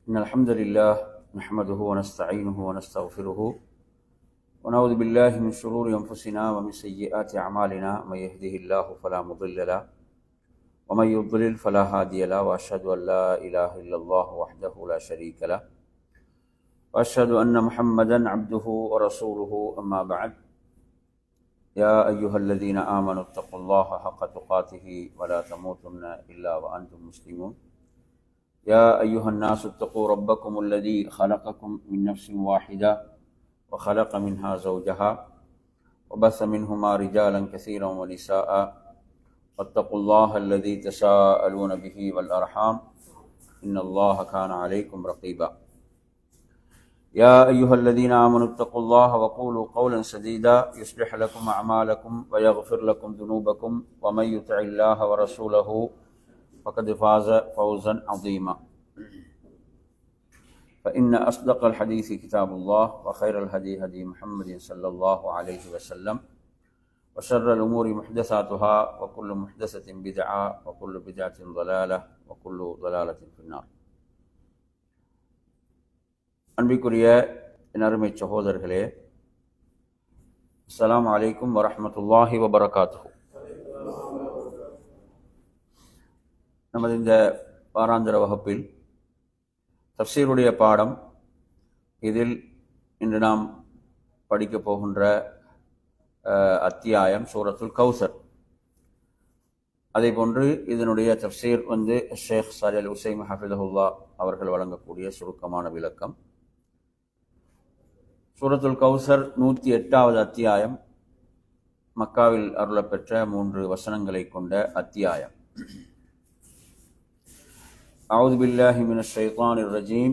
إن الحمد لله نحمده ونستعينه ونستغفره ونعوذ بالله من شرور أنفسنا ومن سيئات أعمالنا. من يهده الله فلا مضل له ومن يضلل فلا هادي له، وأشهد أن لا إله إلا الله وحده لا شريك له، وأشهد أن محمدا عبده ورسوله. أما بعد، يا أيها الذين آمنوا اتقوا الله حق تقاته ولا تموتن إلا وأنتم مسلمون. يا أيها الناس اتقوا ربكم الذي خلقكم من نفس واحدة وخلق منها زوجها وبث منهما رجالا كثيرا ونساء، واتقوا الله الذي تساءلون به والأرحام إن الله كان عليكم رقيبا. يا أيها الذين آمنوا اتقوا الله وقولوا قولا سديدا يصلح لكم أعمالكم ويغفر لكم ذنوبكم، ومن يطع الله ورسوله فقد فاز فوزا عظيما. فإن أصدق الحديث كتاب الله، وخير الهدي هدي محمد صلى الله عليه وسلم، وشر الأمور محدثاتها، وكل محدثة بدعة، وكل بدعة ضلالة، وكل ضلالة في النار. அன்பிற்குரிய என் அருமை சகோதரர்களே, அஸ்ஸலாமு அலைக்கும் வரஹ்மத்துல்லாஹி வபரகாத்துஹு. நமது இந்த வாராந்திர வகுப்பில் தஃப்சீருடைய பாடம், இதில் இன்று நாம் படிக்கப் போகின்ற அத்தியாயம் சூரத்துல் கௌசர். அதே போன்று இதனுடைய தஃப்சீர் ஷேக் ஸாலிஹ் அல் உஸைமீன் ஹஃபிதஹுல்லாஹ் அவர்கள் வழங்கக்கூடிய சுருக்கமான விளக்கம். சூரத்துல் கௌசர் 108வது அத்தியாயம், மக்காவில் அருளப்பெற்ற 3 வசனங்களை கொண்ட அத்தியாயம். أعوذ بالله من الشيطان الرجيم.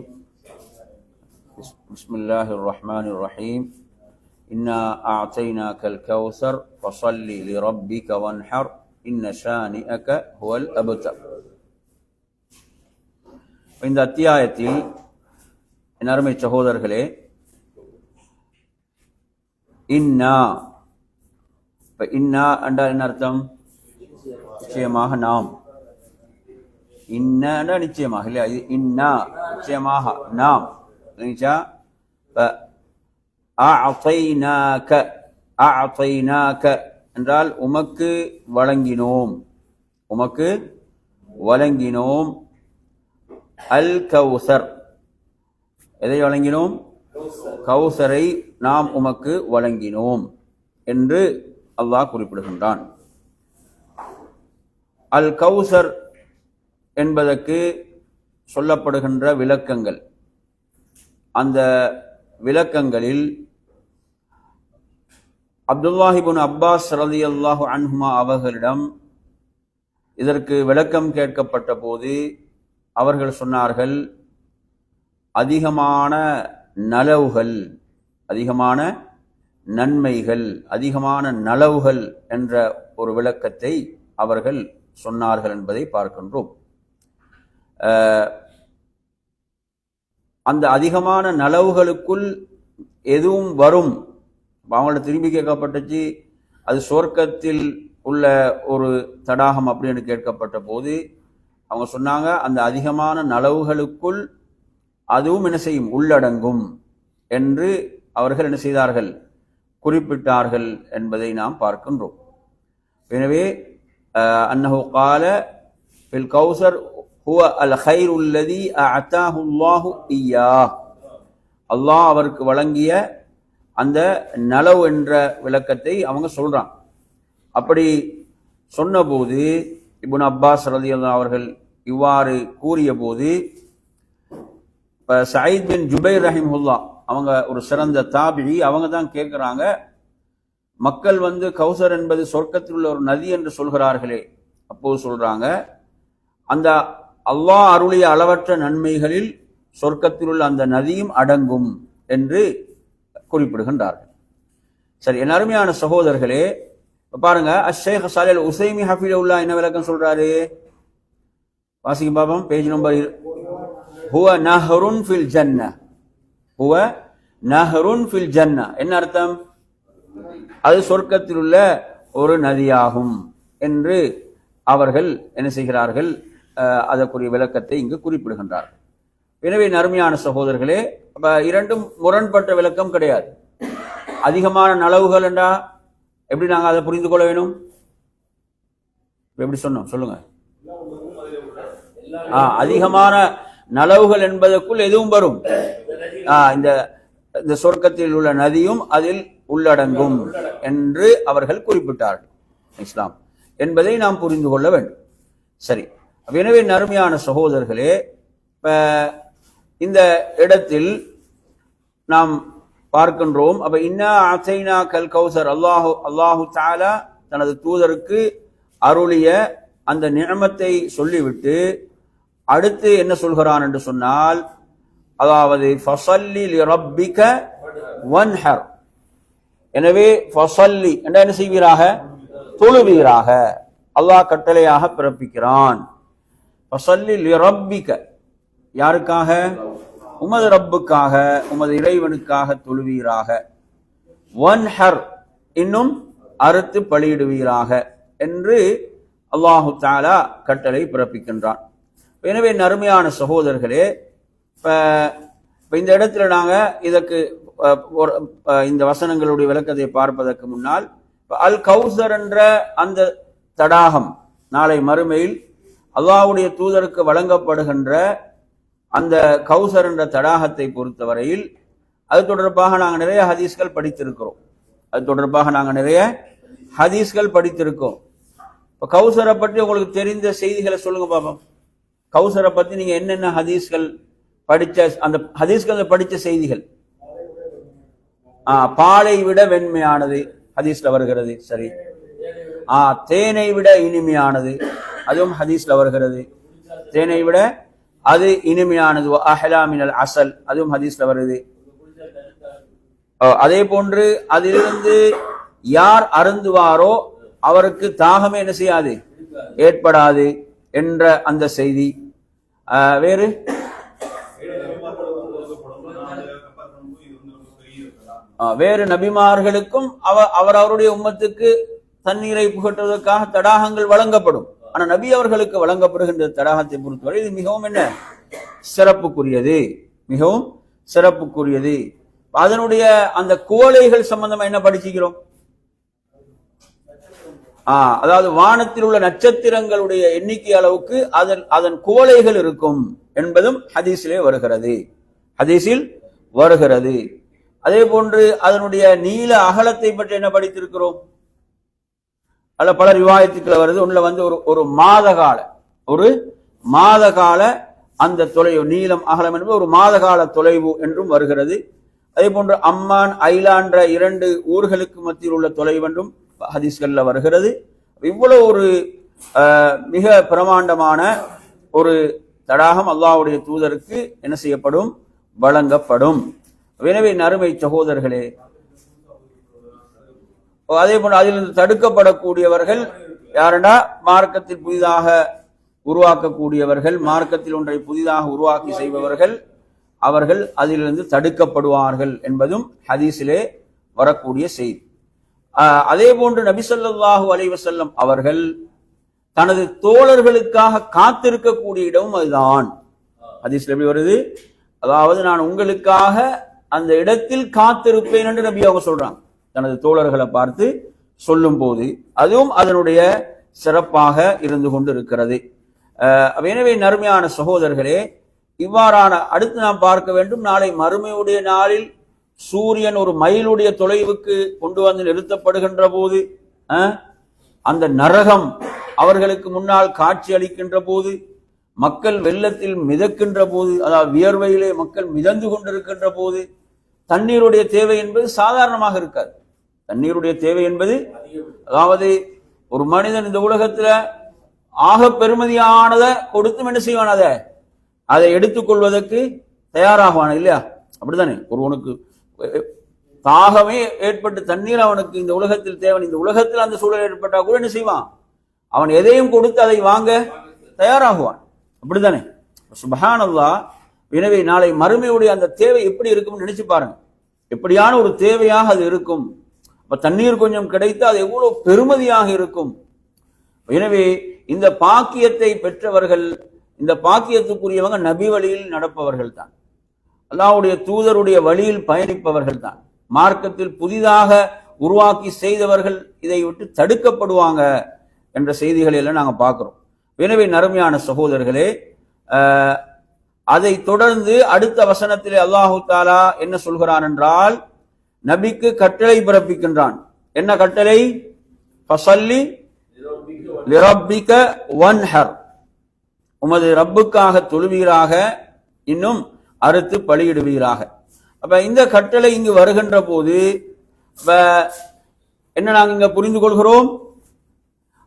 بسم الله الرحمن الرحيم. إنا أعطيناك الكوثر فصل لربك وانحر إن شانئك هو الأبتر. இந்த அத்தியாயத்தில் என் அருமை சகோதரர்களே, இன்னா என்றால் என்ன அர்த்தம்? நிச்சயமாக நாம். இன்ன நிச்சயமாக இல்லையா? இது இன்னா நிச்சயமாக நாம். என்றால் உமக்கு வழங்கினோம், உமக்கு வழங்கினோம். அல் கௌசர், எதை வழங்கினோம்? கௌசரை நாம் உமக்கு வழங்கினோம் என்று அல்லாஹ் குறிப்பிடுகின்றான். அல் கௌசர் என்பதற்கு சொல்லப்படுகின்ற விளக்கங்கள், அந்த விளக்கங்களில் அப்துல்லாஹ் இப்னு அப்பாஸ் ரலியல்லாஹு அன்ஹுமா அவர்களிடம் இதற்கு விளக்கம் கேட்கப்பட்ட போது அவர்கள் சொன்னார்கள், அதிகமான நலவுகள், அதிகமான நன்மைகள், அதிகமான நலவுகள் என்ற ஒரு விளக்கத்தை அவர்கள் சொன்னார்கள் என்பதை பார்க்கின்றோம். அந்த அதிகமான நலவுகளுக்குள் எதுவும் வரும்? அவங்கள்ட்ட திரும்பி கேட்கப்பட்டுச்சு, அது சொர்க்கத்தில் உள்ள ஒரு தடாகம் அப்படின்னு கேட்கப்பட்ட போது அவங்க சொன்னாங்க, அந்த அதிகமான நலவுகளுக்குள் அதுவும் என்ன செய்யும்? உள்ளடங்கும் என்று அவர்கள் என்ன செய்தார்கள்? குறிப்பிட்டார்கள் என்பதை நாம் பார்க்கின்றோம். எனவே அன்னஹு கால ஃபில் கௌசர் ஹுவ அல் கைருல் லதி அஅதாஹு அல்லாஹு இய்யாஹ். அல்லாஹ் அவருக்கு வழங்கிய அந்த நலவு என்ற விளக்கத்தை அவங்க சொல்றாங்க. அப்படி சொன்னபோது இப்னு அப்பாஸ் ரலியல்லாஹு அவர்கள் இவ்வாறு கூறிய போது, சயீத் பின் ஜுபைர் ரஹிமஹுல்லாஹ் அவங்க ஒரு சிறந்த தாபிஈ, அவங்க தான் கேட்கிறாங்க, மக்கள் கௌசர் என்பது சொர்க்கத்தில் உள்ள ஒரு நதி என்று சொல்கிறார்களே. அப்போது சொல்றாங்க, அந்த அல்லாஹ் அருளிய அளவற்ற நன்மைகளில் சொர்க்கத்தில் உள்ள அந்த நதியும் அடங்கும் என்று குறிப்பிடுகின்றார்கள். சரி, என் அருமையான சகோதரர்களே, பாருங்க, ஷேக் ஸாலிஹ் அல் உஸைமீன் ஹஃபிதஹுல்லாஹ் என்ன விளக்கம் சொல்றாரு? வாசிக்க பாப்போம், பேஜ் நம்பர். ஹுவ நஹ்ருன் ஃபில் ஜன்னah. ஹுவ நஹ்ருன் ஃபில் ஜன்னah என்ன அர்த்தம்? அது சொர்க்கத்தில் உள்ள ஒரு நதியாகும் என்று அவர்கள் என்ன செய்கிறார்கள்? அதற்குரிய விளக்கத்தை இங்கு குறிப்பிடுகின்றார்கள். எனவே நறுமையான சகோதரர்களே, அப்ப இரண்டும் முரண்பட்ட விளக்கம் கிடையாது. அதிகமான நலவுகள் என்றா எப்படி நாங்கள் அதை புரிந்து கொள்ள வேணும்? எப்படி சொன்னோம் சொல்லுங்க. அதிகமான நலவுகள் என்பதற்குள் எதுவும் வரும். இந்த சொர்க்கத்தில் உள்ள நதியும் அதில் உள்ளடங்கும் என்று அவர்கள் குறிப்பிட்டார்கள் இஸ்லாம் என்பதை நாம் புரிந்து கொள்ள வேண்டும். சரி, எனவே நறுமையான சகோதரர்களே, இந்த இடத்தில் நாம் பார்க்கின்றோம். அப்ப இன்னா அத்தைனா கல் கௌசர், அல்லாஹு தஆலா தனது தூதருக்கு அருளிய அந்த நிஅமத்தை சொல்லிவிட்டு அடுத்து என்ன சொல்கிறான் என்று சொன்னால், அதாவது ஃபஸல்லி லிரப்பிக வன்ஹர், எனவே ஃபஸல்லி என்ற என்ன செய்வீராக, தொழுவீராக. அல்லாஹ் கட்டளையாக பிறப்பிக்கிறான். ஃபஸல்லி லிரப்பிக, யாருக்காக? உமது ரப்புக்காக, உமது இறைவனுக்காக தொழுவீராக. வன்ஹர், இன்னும் அறுத்து பலியிடுவீராக என்று அல்லாஹு தஆலா கட்டளை பிறப்பிக்கின்றான். எனவே நறுமையான சகோதரர்களே, இந்த இடத்துல நாங்க இதற்கு இந்த வசனங்களுடைய விளக்கத்தை பார்ப்பதற்கு முன்னால், அல் கௌசர் என்ற அந்த தடாகம் நாளை மறுமையில் அல்லாஹ்வுடைய தூதருக்கு வழங்கப்படுகின்ற அந்த கௌசர் என்ற தடாகத்தை பொறுத்தவரையில் அது தொடர்பாக நாங்கள் நிறைய ஹதீஸ்கள் படித்திருக்கிறோம். இப்போ கௌசரை பற்றி உங்களுக்கு தெரிந்த செய்திகளை சொல்லுங்க பாப்போம். கௌசரை பத்தி நீங்க என்னென்ன ஹதீஸ்கள் படிச்ச, அந்த ஹதீஸ்கள் படிச்ச செய்திகள். பாலை விட வெண்மையானது ஹதீஸ்ல வருகிறது. சரி, தேனை விட இனிமையானது, அதுவும் ஹதீஸ்ல வருகிறது. தேனை விட அது இனிமையானது. அஹ்லா மினல் அசல், அதுவும் ஹதீஸ்ல வருது. அதே போன்று அதிலிருந்து யார் அருந்துவாரோ அவருக்கு தாகமே என்ன செய்யாது, ஏற்படாது என்ற அந்த செய்தி. வேறு நபிமார்களுக்கும் அவருடைய உம்மத்துக்கு தண்ணீரை புகட்டுவதற்காக தடாகங்கள் வழங்கப்படும். ஆனா நபி அவர்களுக்கு வழங்கப்படுகின்ற தடாகத்தை பொறுத்தவரை இது மிகவும் என்ன சிறப்புக்குரியது, மிகவும் சிறப்புக்குரியது. அதனுடைய அந்த குவளைகள் சம்பந்தமா என்ன படிச்சுக்கிறோம்? அதாவது வானத்தில் உள்ள நட்சத்திரங்களுடைய எண்ணிக்கை அளவுக்கு அதன் குவளைகள் இருக்கும் என்பதும் ஹதீஸில் வருகிறது. அதே போன்று அதனுடைய நீள அகலத்தை பற்றி என்ன படித்திருக்கிறோம்? அல்ல பல ரிவாயத்துக்கள் வருது. ஒண்ணுல வந்து ஒரு மாத கால அந்த தொலைவு, நீளம் அகலம் என்பது ஒரு மாத கால தொலைவு என்றும் வருகிறது. அதே போன்று அம்மான் ஐலான்ற 2 ஊர்களுக்கு மத்தியில் உள்ள தொலைவு என்றும் ஹதீஸ்கள்ல வருகிறது. இவ்வளவு ஒரு மிக பிரமாண்டமான ஒரு தடாகம் அல்லாஹ்வுடைய தூதருக்கு என்ன செய்யப்படும், வழங்கப்படும். எனவே நறுமை சகோதரர்களே, அதே போன்று அதிலிருந்து தடுக்கப்படக்கூடியவர்கள் யாருன்னா மார்க்கத்தில் புதிதாக உருவாக்கக்கூடியவர்கள், மார்க்கத்தில் ஒன்றை புதிதாக உருவாக்கி செய்பவர்கள், அவர்கள் அதிலிருந்து தடுக்கப்படுவார்கள் என்பதும் ஹதீஸிலே வரக்கூடிய செய்தி. அதே போன்று நபி ஸல்லல்லாஹு அலைஹி வஸல்லம் அவர்கள் தனது தோழர்களுக்காக காத்திருக்கக்கூடிய இடமும் அதுதான். ஹதீஸ்ல எப்படி வருது? அதாவது நான் உங்களுக்காக அந்த இடத்தில் காத்திருப்பேன் என்று நபி அவங்க சொல்றாங்க, தனது தோழர்களை பார்த்து சொல்லும் போது. அதுவும் அதனுடைய சிறப்பாக இருந்து கொண்டு இருக்கிறது. எனவே நறுமையான சகோதரர்களே, இவ்வாறான அடுத்து நாம் பார்க்க வேண்டும், நாளை மறுமையுடைய நாளில் சூரியன் ஒரு மைலுடைய தொலைவுக்கு கொண்டு வந்து நிறுத்தப்படுகின்ற போது, அந்த நரகம் அவர்களுக்கு முன்னால் காட்சி அளிக்கின்ற போது, மக்கள் வெள்ளத்தில் மிதக்கின்ற போது, அதாவது வியர்வையிலே மக்கள் மிதந்து கொண்டிருக்கின்ற போது, தண்ணீருடைய தேவை என்பது சாதாரணமாக இருக்காது. தண்ணீருடைய தேவை என்பது, அதாவது ஒரு மனிதன் இந்த உலகத்துல ஆக பெருமதியானதை கொடுத்தும் என்ன செய்வான், அதை எடுத்துக்கொள்வதற்கு தயாராகுவான இல்லையா? அப்படித்தானே? ஒருவனுக்கு தாகமே ஏற்பட்டு தண்ணீர் அவனுக்கு இந்த உலகத்தில் தேவை, இந்த உலகத்தில் அந்த சூழல் ஏற்பட்டா கூட என்ன செய்வான், அவன் எதையும் கொடுத்து அதை வாங்க தயாராகுவான். அப்படித்தானே? சுப்ஹானல்லாஹ். எனவே நாளை மறுமையுடைய அந்த தேவை எப்படி இருக்கும் நினைச்சு பாருங்க, எப்படியான ஒரு தேவையாக அது இருக்கும். அப்ப தண்ணீர் கொஞ்சம் கிடைத்து அது எவ்வளவு பெருமதியாக இருக்கும். எனவே இந்த பாக்கியத்தை பெற்றவர்கள் இந்த பாக்கியத்துக்குரியவங்க நபி வழியில் நடப்பவர்கள் தான், அல்லாஹ்வுடைய தூதருடைய வழியில் பயணிப்பவர்கள் தான். மார்க்கத்தில் புதிதாக உருவாக்கி செய்தவர்கள் இதை விட்டு தடுக்கப்படுவாங்க என்ற செய்திகளை எல்லாம் நாங்கள் பார்க்கிறோம். எனவே நறுமையான சகோதரர்களே, அதை தொடர்ந்து அடுத்த வசனத்திலே அல்லாஹு தாலா என்ன சொல்கிறான் என்றால், நபிக்கு கட்டளை பிறப்பிக்கின்றான். என்ன கட்டளை? ஃபஸல்லி லிரப்பிக வன்ஹர், உமது ரப்புக்காக தொழுவீராக, இன்னும் அறுத்து பலியிடுவீராக. அப்ப இந்த கட்டளை இங்கு வருகின்ற போது என்ன நாங்க இங்க புரிந்து கொள்கிறோம்?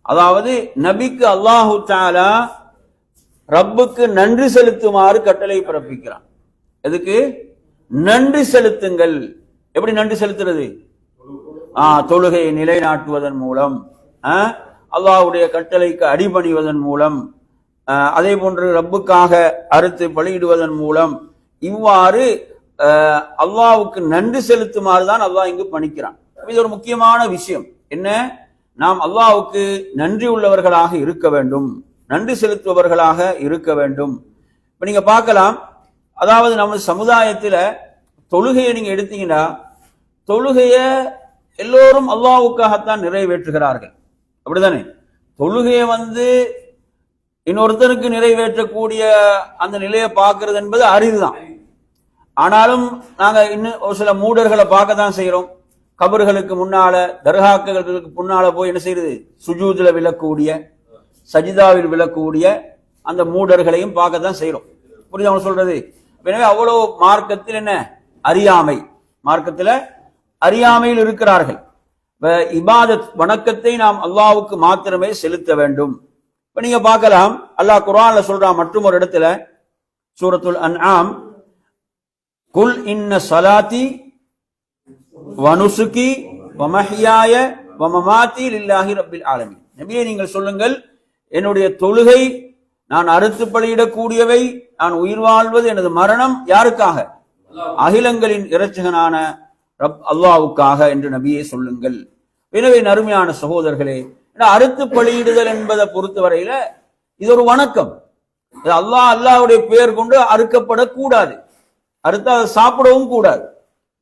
அதாவது நபிக்கு அல்லாஹு தஆலா ரப்புக்கு நன்றி செலுத்துமாறு கட்டளை பிறப்பிக்கிறான். எதுக்கு? நன்றி செலுத்துங்கள். எப்படி நன்றி செலுத்துறது? தொழுகையை நிலைநாட்டுவதன் மூலம், அல்லாஹ்வுடைய கட்டளைக்கு அடிபணிவதன் மூலம், அதே போன்று ரப்புக்காக அறுத்து பலியிடுவதன் மூலம், இவ்வாறு அல்லாஹ்வுக்கு நன்றி செலுத்துமாறு தான் அல்லாஹ் இங்கு பணிக்கிறான். இது ஒரு முக்கியமான விஷயம். என்ன? நாம் அல்லாஹ்வுக்கு நன்றி உள்ளவர்களாக இருக்க வேண்டும், நன்றி செலுத்துபவர்களாக இருக்க வேண்டும். இப்ப நீங்க பார்க்கலாம், அதாவது நம்ம சமுதாயத்துல தொழுகையை நீங்க எடுத்தீங்கன்னா, தொழுகைய எல்லோரும் அல்லாஹ்வுக்காகத்தான் நிறைவேற்றுகிறார்கள். அப்படிதானே? தொழுகையை இன்னொருத்தருக்கு நிறைவேற்றக்கூடிய அந்த நிலையை பார்க்கிறது என்பது அரிதுதான். ஆனாலும் நாங்க இன்னும் ஒரு சில மூடர்களை பார்க்க தான் செய்யறோம். கபர்களுக்கு முன்னால, தர்காக்களுக்கு முன்னால போய் என்ன செய்யறது? சுஜூதுல விழக்கூடிய, சஜிதாவில் விழக்கூடிய அந்த மூடர்களையும் பார்க்க தான் செய்யறோம். புரியுது அவங்க சொல்றது? எனவே அவ்வளவு மார்க்கத்தில் என்ன அறியாமை, மார்க்கத்தில் அறியாமையில் இருக்கிறார்கள். இபாதத் வணக்கத்தை நாம் அல்லாஹ்வுக்கு மாத்திரமே செலுத்த வேண்டும். இப்ப நீங்க பார்க்கலாம், அல்லாஹ் குர்ஆன்ல சொல்றான் மற்றும் ஒரு இடத்துல, சூரத்துல் அன்ஆம், குல் இன்ன ஸலாத்தி வனுசுகி வமஹ்யாய வமமாத்தி லில்லாஹி ரப்பில் ஆலமீன். நபியே நீங்கள் சொல்லுங்கள், என்னுடைய தொழுகை, நான் அறுத்து பலியிடக்கூடியவை, நான் உயிர் வாழ்வது, எனது மரணம் யாருக்காக? அகிலங்களின் இரட்சகனான ரப் அல்லாஹ்வுக்காக என்று நபியே சொல்லுங்கள். எனவே நறுமையான சகோதரர்களே, அறுத்து பலியிடுதல் என்பதை பொறுத்தவரையில இது ஒரு வணக்கம். அல்லாஹ்வுடைய பெயர் கொண்டு அறுக்கப்படக்கூடாது, அறுத்து அதை சாப்பிடவும் கூடாது.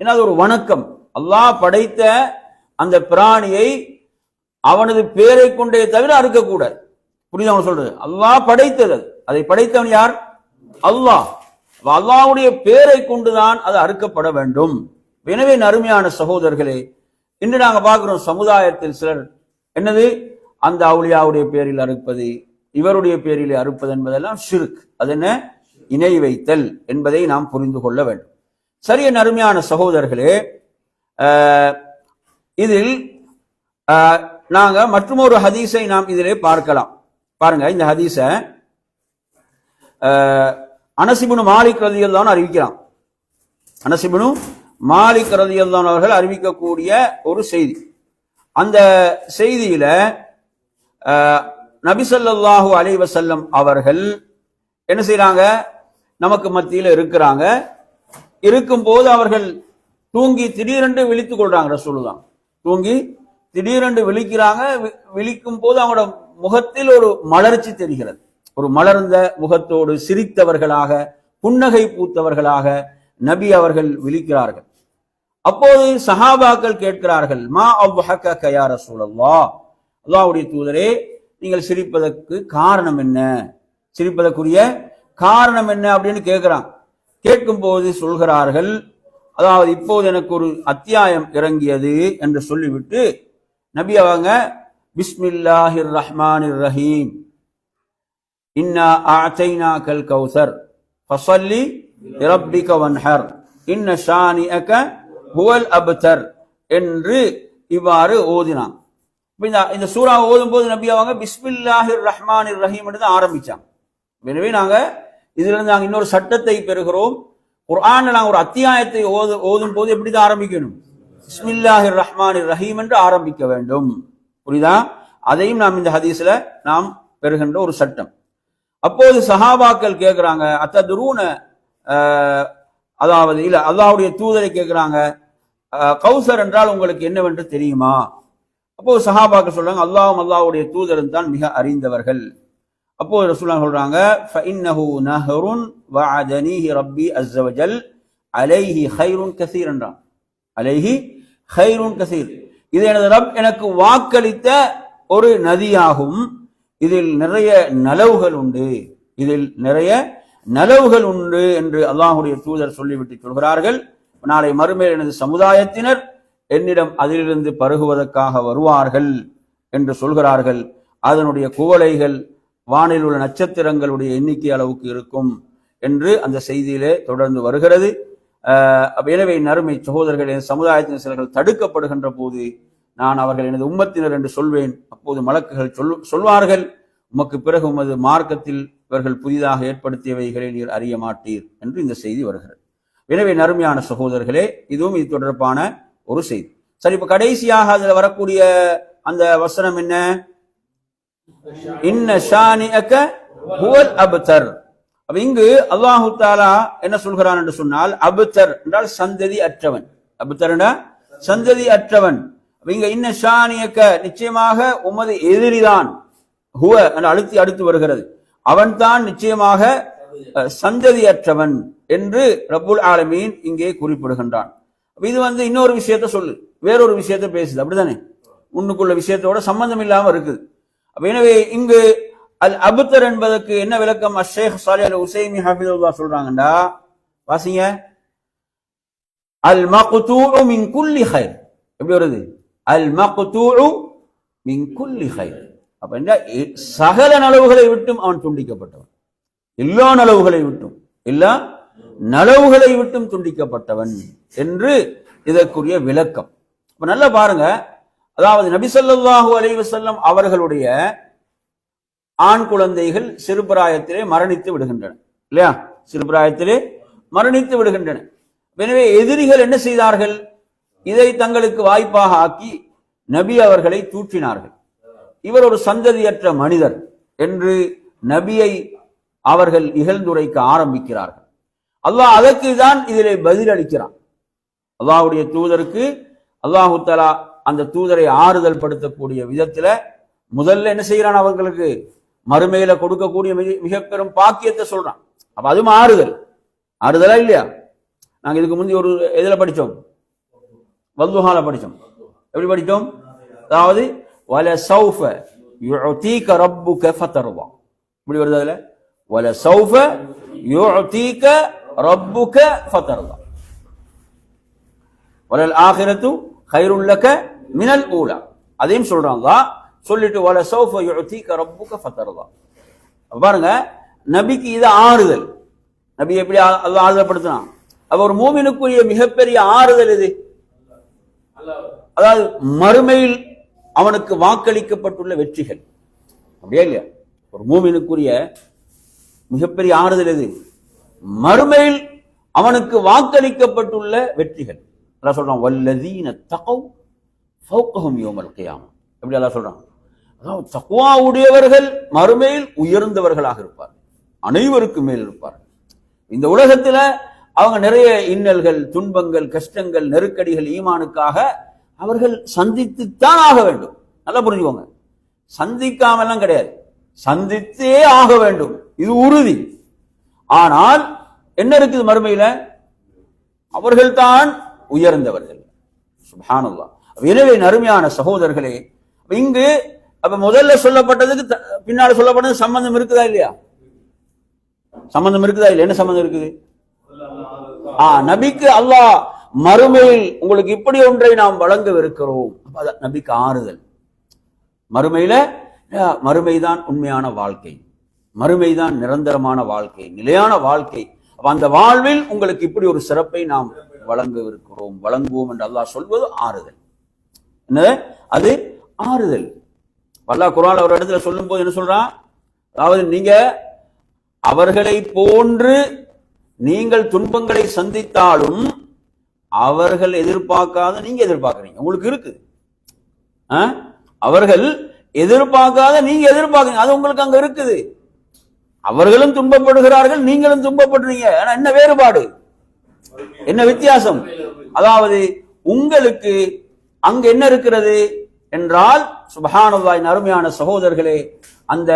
ஏன்னா அது ஒரு வணக்கம். அல்லாஹ் படைத்த அந்த பிராணியை அவனது பெயரை கொண்டே தவிர அறுக்கக்கூடாது. புரியுது அவன் சொல்றது? அல்லாஹ் படைத்தது, அதை படைத்தவன் யார்? அல்லாஹ். அல்லாஹ்வுடைய பெயரை கொண்டுதான் அது அறுக்கப்பட வேண்டும். எனவே நறுமையான சகோதரர்களே, இன்று நாங்க பார்க்கிறோம் சமுதாயத்தில் சிலர் என்னது, அந்த அவுலியாவுடைய பேரில் அறுப்பது, இவருடைய பேரில் அறுப்பது என்பதெல்லாம் ஷிர்க். அது என்ன? இணை வைத்தல் என்பதை நாம் புரிந்து கொள்ள வேண்டும். சரிய நறுமையான சகோதரர்களே, இதில் நாங்க மற்றொரு ஹதீஸை நாம் இதிலே பார்க்கலாம். பாருங்க, இந்த ஹதீஸ அனஸ் இப்னு மாலிக் ரலியல்லாஹு அன்ஹு அறிவிக்கிறான். அனஸ் இப்னு மாலிக் ரலியல்லாஹு அன்ஹு அவர்கள் அறிவிக்கக்கூடிய ஒரு செய்தி. அந்த செய்தியில நபி ஸல்லல்லாஹு அலைஹி வஸல்லம் அவர்கள் என்ன செய்யறாங்க? நமக்கு மத்தியில் இருக்கிறாங்க. இருக்கும்போது அவர்கள் தூங்கி திடீரென்று விழித்துக் கொள்றாங்க. ரசூலுல்லாஹ் தூங்கி திடீரென்று விழிக்கிறாங்க. விழிக்கும் போது அவங்களோட முகத்தில் ஒரு மலர்ச்சி தெரிகிறது. ஒரு மலர்ந்த முகத்தோடு சிரித்தவர்களாக, புன்னகை பூத்தவர்களாக நபி அவர்கள் விழிக்கிறார்கள். அப்போது சஹாபாக்கள் கேட்கிறார்கள், மா அவ்ஹக யா ரசூலல்லாஹ், அல்லாஹ்வுடைய தூதரே, நீங்கள் சிரிப்பதற்கு காரணம் என்ன? சிரிப்பதற்குரிய காரணம் என்ன அப்படின்னு கேட்கிறாங்க. கேட்கும் போது சொல்கிறார்கள், அதாவது இப்போது எனக்கு ஒரு அத்தியாயம் இறங்கியது என்று சொல்லிவிட்டு நபி அவங்க பிஸ்மில்லாஹிர் ரஹ்மானிர் ரஹீம், இன்னா அஅதைனாகல் கௌசர் ஃபஸல்லி லிரப்பிக வன்ஹர் இன்ன ஷானிஅக ஹுவல் அப்தர் என்று இவ்வாறு ஓதினான். இந்த சூரா ஓதும் போது நபி அவங்க பிஸ்மில்லாஹிர் ரஹ்மானிர் ரஹீம் என்று ஆரம்பிச்சாங்க. எனவே நாங்க இதிலிருந்து நாங்கள் இன்னொரு சட்டத்தை பெறுகிறோம். குர்ஆன்ல நாங்கள் ஒரு அத்தியாயத்தை ஓதும் போது எப்படிதான் ஆரம்பிக்கணும்? பிஸ்மில்லாஹிர் ரஹ்மானிர் ரஹீம் என்று ஆரம்பிக்க வேண்டும். புரியுதா? அதையும் நாம் இந்த ஹதீஸ்ல நாம் பெறுகின்ற ஒரு சட்டம். அப்போது சஹாபாக்கள் கேட்கிறாங்க, அத்ததுரூன, அதாவது இல்ல அல்லாஹ்வுடைய தூதரை கேட்கிறாங்க, கௌசர் என்றால் உங்களுக்கு என்னவென்று தெரியுமா? அப்போது சஹாபாக்கள் சொல்றாங்க, அல்லாஹ்வும் அல்லாஹ்வுடைய தூதரும் தான் மிக அறிந்தவர்கள். அப்போ ரசூலுல்லாஹ் சொல்றாங்க ஃபஇன்னஹு நஹ்ருன் வஅதனிஹி ரப்பி அஸ்ஸ வஜல் அலைஹி கைருன் கஸீர் என்றான். அலைஹி கைருன் கஸீர், இது எனது ரப் எனக்கு வாக்களித்த ஒரு நதியாகும், இதில் நிறைய நலவுகள் உண்டு, இதில் நிறைய நலவுகள் உண்டு என்று அல்லாஹ்வுடைய தூதர் சொல்லிவிட்டு சொல்கிறார்கள். நாளை மறுமையில் எனது சமுதாயத்தினர் என்னிடம் அதிலிருந்து பருகுவதற்காக வருவார்கள் என்று சொல்கிறார்கள். அதனுடைய குவளைகள் வானில் உள்ள நட்சத்திரங்களுடைய எண்ணிக்கை அளவுக்கு இருக்கும் என்று அந்த செய்தியிலே தொடர்ந்து வருகிறது. எனவே நறுமை சகோதரர்கள், என் சமுதாயத்தின் சிலர்கள் தடுக்கப்படுகின்ற போது நான் அவர்கள் எனது உம்மத்தினர் என்று சொல்வேன். அப்போது மலக்குகள் சொல்வார்கள், உமக்கு பிறகு உமது மார்க்கத்தில் இவர்கள் புதிதாக ஏற்படுத்தியவைகளை நீர் அறிய மாட்டீர் என்று இந்த செய்தி வருகிறது. எனவே நறுமையான சகோதரர்களே, இதுவும் இது தொடர்பான ஒரு செய்தி. சரி, இப்ப கடைசியாக அதுல வரக்கூடிய அந்த வசனம் என்ன? இன்ன ஷானிஅக ஹுவல் அப்தர். அப்ப இங்கு அல்லாஹு தஆலா என்ன சொல்கிறான் என்று சொன்னால், அப்தர் என்றால் சந்ததி அற்றவன். அப்தர் என்றால் சந்ததி அற்றவன். இங்க இன்ன ஷானிஅக, நிச்சயமாக உமது எதிரிதான், ஹுவ என்று அழுத்தி அடுத்து வருகிறது, அவன் தான் நிச்சயமாக சந்ததி அற்றவன் என்று ரப்புல் ஆலமீன் இங்கே குறிப்பிடுகின்றான். இது இன்னொரு விஷயத்த சொல்லு, வேறொரு விஷயத்த பேசுது, அப்படித்தானே? உன்னுக்குள்ள விஷயத்தோட சம்பந்தம் இல்லாம இருக்குது. எனவே இங்கு அல் அப்தர் என்பதற்கு என்ன விளக்கம் ஷேக் சாலிஹ் அல் உஸைமி ஹஃபிதுல்லாஹ் சொல்றாங்கடா, வாசிங்க. அல் மக்தூஉ மின் குல்லி கைர். எப்படி வருது? அல் மக்தூஉ மின் குல்லி கைர். அப்ப என்ன? சகல நலவுகளை விட்டும் அவன் துண்டிக்கப்பட்டவன், எல்லா நலவுகளை விட்டும், எல்லா நலவுகளை விட்டும் துண்டிக்கப்பட்டவன் என்று இதற்குரிய விளக்கம். இப்ப நல்லா பாருங்க, அதாவது நபி ஸல்லல்லாஹு அலைஹி வஸல்லம் அவர்களுடைய ஆண் குழந்தைகள் சிறுபிராயத்திலே மரணித்து விடுகின்றன, இல்லையா? சிறுபிராயத்திலே மரணித்து விடுகின்றன. எனவே எதிரிகள் என்ன செய்தார்கள்? இதை தங்களுக்கு வாய்ப்பாக ஆக்கி நபி அவர்களை தூற்றினார்கள். இவர் ஒரு சந்ததியற்ற மனிதர் என்று நபியை அவர்கள் இகழ்ந்துரைக்க ஆரம்பிக்கிறார்கள். அல்லாஹ் அதற்கு தான் இதிலே பதில் அளிக்கிறான். அல்லாஹ்வுடைய தூதருக்கு அல்லாஹு தஆலா அந்த தூதரை ஆறுதல் படுத்தக்கூடிய விதத்துல முதல்ல என்ன செய்யறான்? அவர்களுக்கு மறுமையில கொடுக்கக்கூடிய மிக பெரும் பாக்கியத்தை சொல்றான். அப்ப அதுவும் ஆறுதலா இல்லையா? நாங்க இதுக்கு முந்தைய ஒரு எதுல படிச்சோம்? வல்லுஹால படிச்சோம். எப்படி படிச்சோம்? அதாவது வல சௌஃப யுஅதீக ரப்புக ஃபதர்வா. இப்படி வருது அதுல, வல சௌஃப யுஅதீக ரப்புக ஃபதர்வா வலல் ஆகிரத்து கைருல் லக மினல் ஊலா. அதையும் சொல்றான் அல்லாஹ். சொல்லிட்டு வல சௌஃப யுஅதீக ரப்புக ஃபதர்வா. பாருங்க, நபிக்கு இது ஆறுதல். நபி எப்படி அல்லாஹ் ஆறுதல் படுத்தினான்? அப்ப ஒரு மூமினுக்குரிய மிகப்பெரிய ஆறுதல் இது. அதாவது மறுமையில் அவனுக்கு வாக்களிக்கப்பட்டுள்ள வெற்றிகள், அப்படியே இல்லையா? ஒரு மூமினுக்குரிய மிகப்பெரிய ஆறுதல் எது? மறுமையில் அவனுக்கு வாக்களிக்கப்பட்டுள்ள வெற்றிகள். அல்லாஹ் சொல்றான், வல்லதீன தகவ் ஃபௌகஹும் யௌமல் கியாமah. எப்படி அல்லாஹ் சொல்றான்? அதாவது தக்வா உடையவர்கள் மறுமையில் உயர்ந்தவர்களாக இருப்பார்கள், அனைவருக்கு மேல் இருப்பார்கள். இந்த உலகத்துல அவங்க நிறைய இன்னல்கள், துன்பங்கள், கஷ்டங்கள், நெருக்கடிகள், ஈமானுக்காக அவர்கள் சந்தித்துத்தான் ஆக வேண்டும். நல்லா புரிஞ்சுக்கோங்க, சந்திக்காமலாம் கிடையாது, சந்தித்தே ஆக வேண்டும், இது உறுதி. ஆனால் என்ன இருக்குது மறுமையில? அவர்கள் தான் உயர்ந்தவர்கள். சுப்ஹானல்லாஹ். எனவே நறுமையான சகோதரர்களே, இங்கு அப்ப முதல்ல சொல்லப்பட்டதுக்கு பின்னால சொல்லப்பட்டது சம்பந்தம் இருக்குதா இல்லையா? சம்பந்தம் இருக்குதா இல்லையா? என்ன சம்பந்தம் இருக்குது? நபிக்கு அல்லாஹ் மறுமையில் உங்களுக்கு இப்படி ஒன்றை நாம் வழங்கவிருக்கிறோம். நபிக்கு ஆறுதல். மறுமையில மறுமைதான் உண்மையான வாழ்க்கை, மறுமைதான் நிரந்தரமான வாழ்க்கை, நிலையான வாழ்க்கை. அந்த வாழ்வில் உங்களுக்கு இப்படி ஒரு சிறப்பை நாம் வழங்கவிருக்கிறோம், வழங்குவோம் என்று அல்லாஹ் சொல்வது ஆறுதல். என்ன அது? ஆறுதல். அல்லாஹ் குர்ஆன்ல ஒரு இடத்துல சொல்லும் போது என்ன சொல்றான்? அதாவது நீங்க அவர்களை போன்று நீங்கள் துன்பங்களை சந்தித்தாலும் அவர்கள் எதிர்பார்க்காத நீங்க எதிர்பார்க்கிறீங்க, உங்களுக்கு இருக்கு. அவர்கள் எதிர்பார்க்காத நீங்க எதிர்பார்க்கிறீங்க, அது உங்களுக்கு அங்க இருக்குது. அவர்களும் துன்பப்படுகிறார்கள், நீங்களும் துன்பப்படுறீங்க. என்ன வேறுபாடு, என்ன வித்தியாசம்? அதாவது உங்களுக்கு அங்க என்ன இருக்கிறது என்றால், சுப்ஹானல்லாஹ், அருமையான சகோதரர்களே, அந்த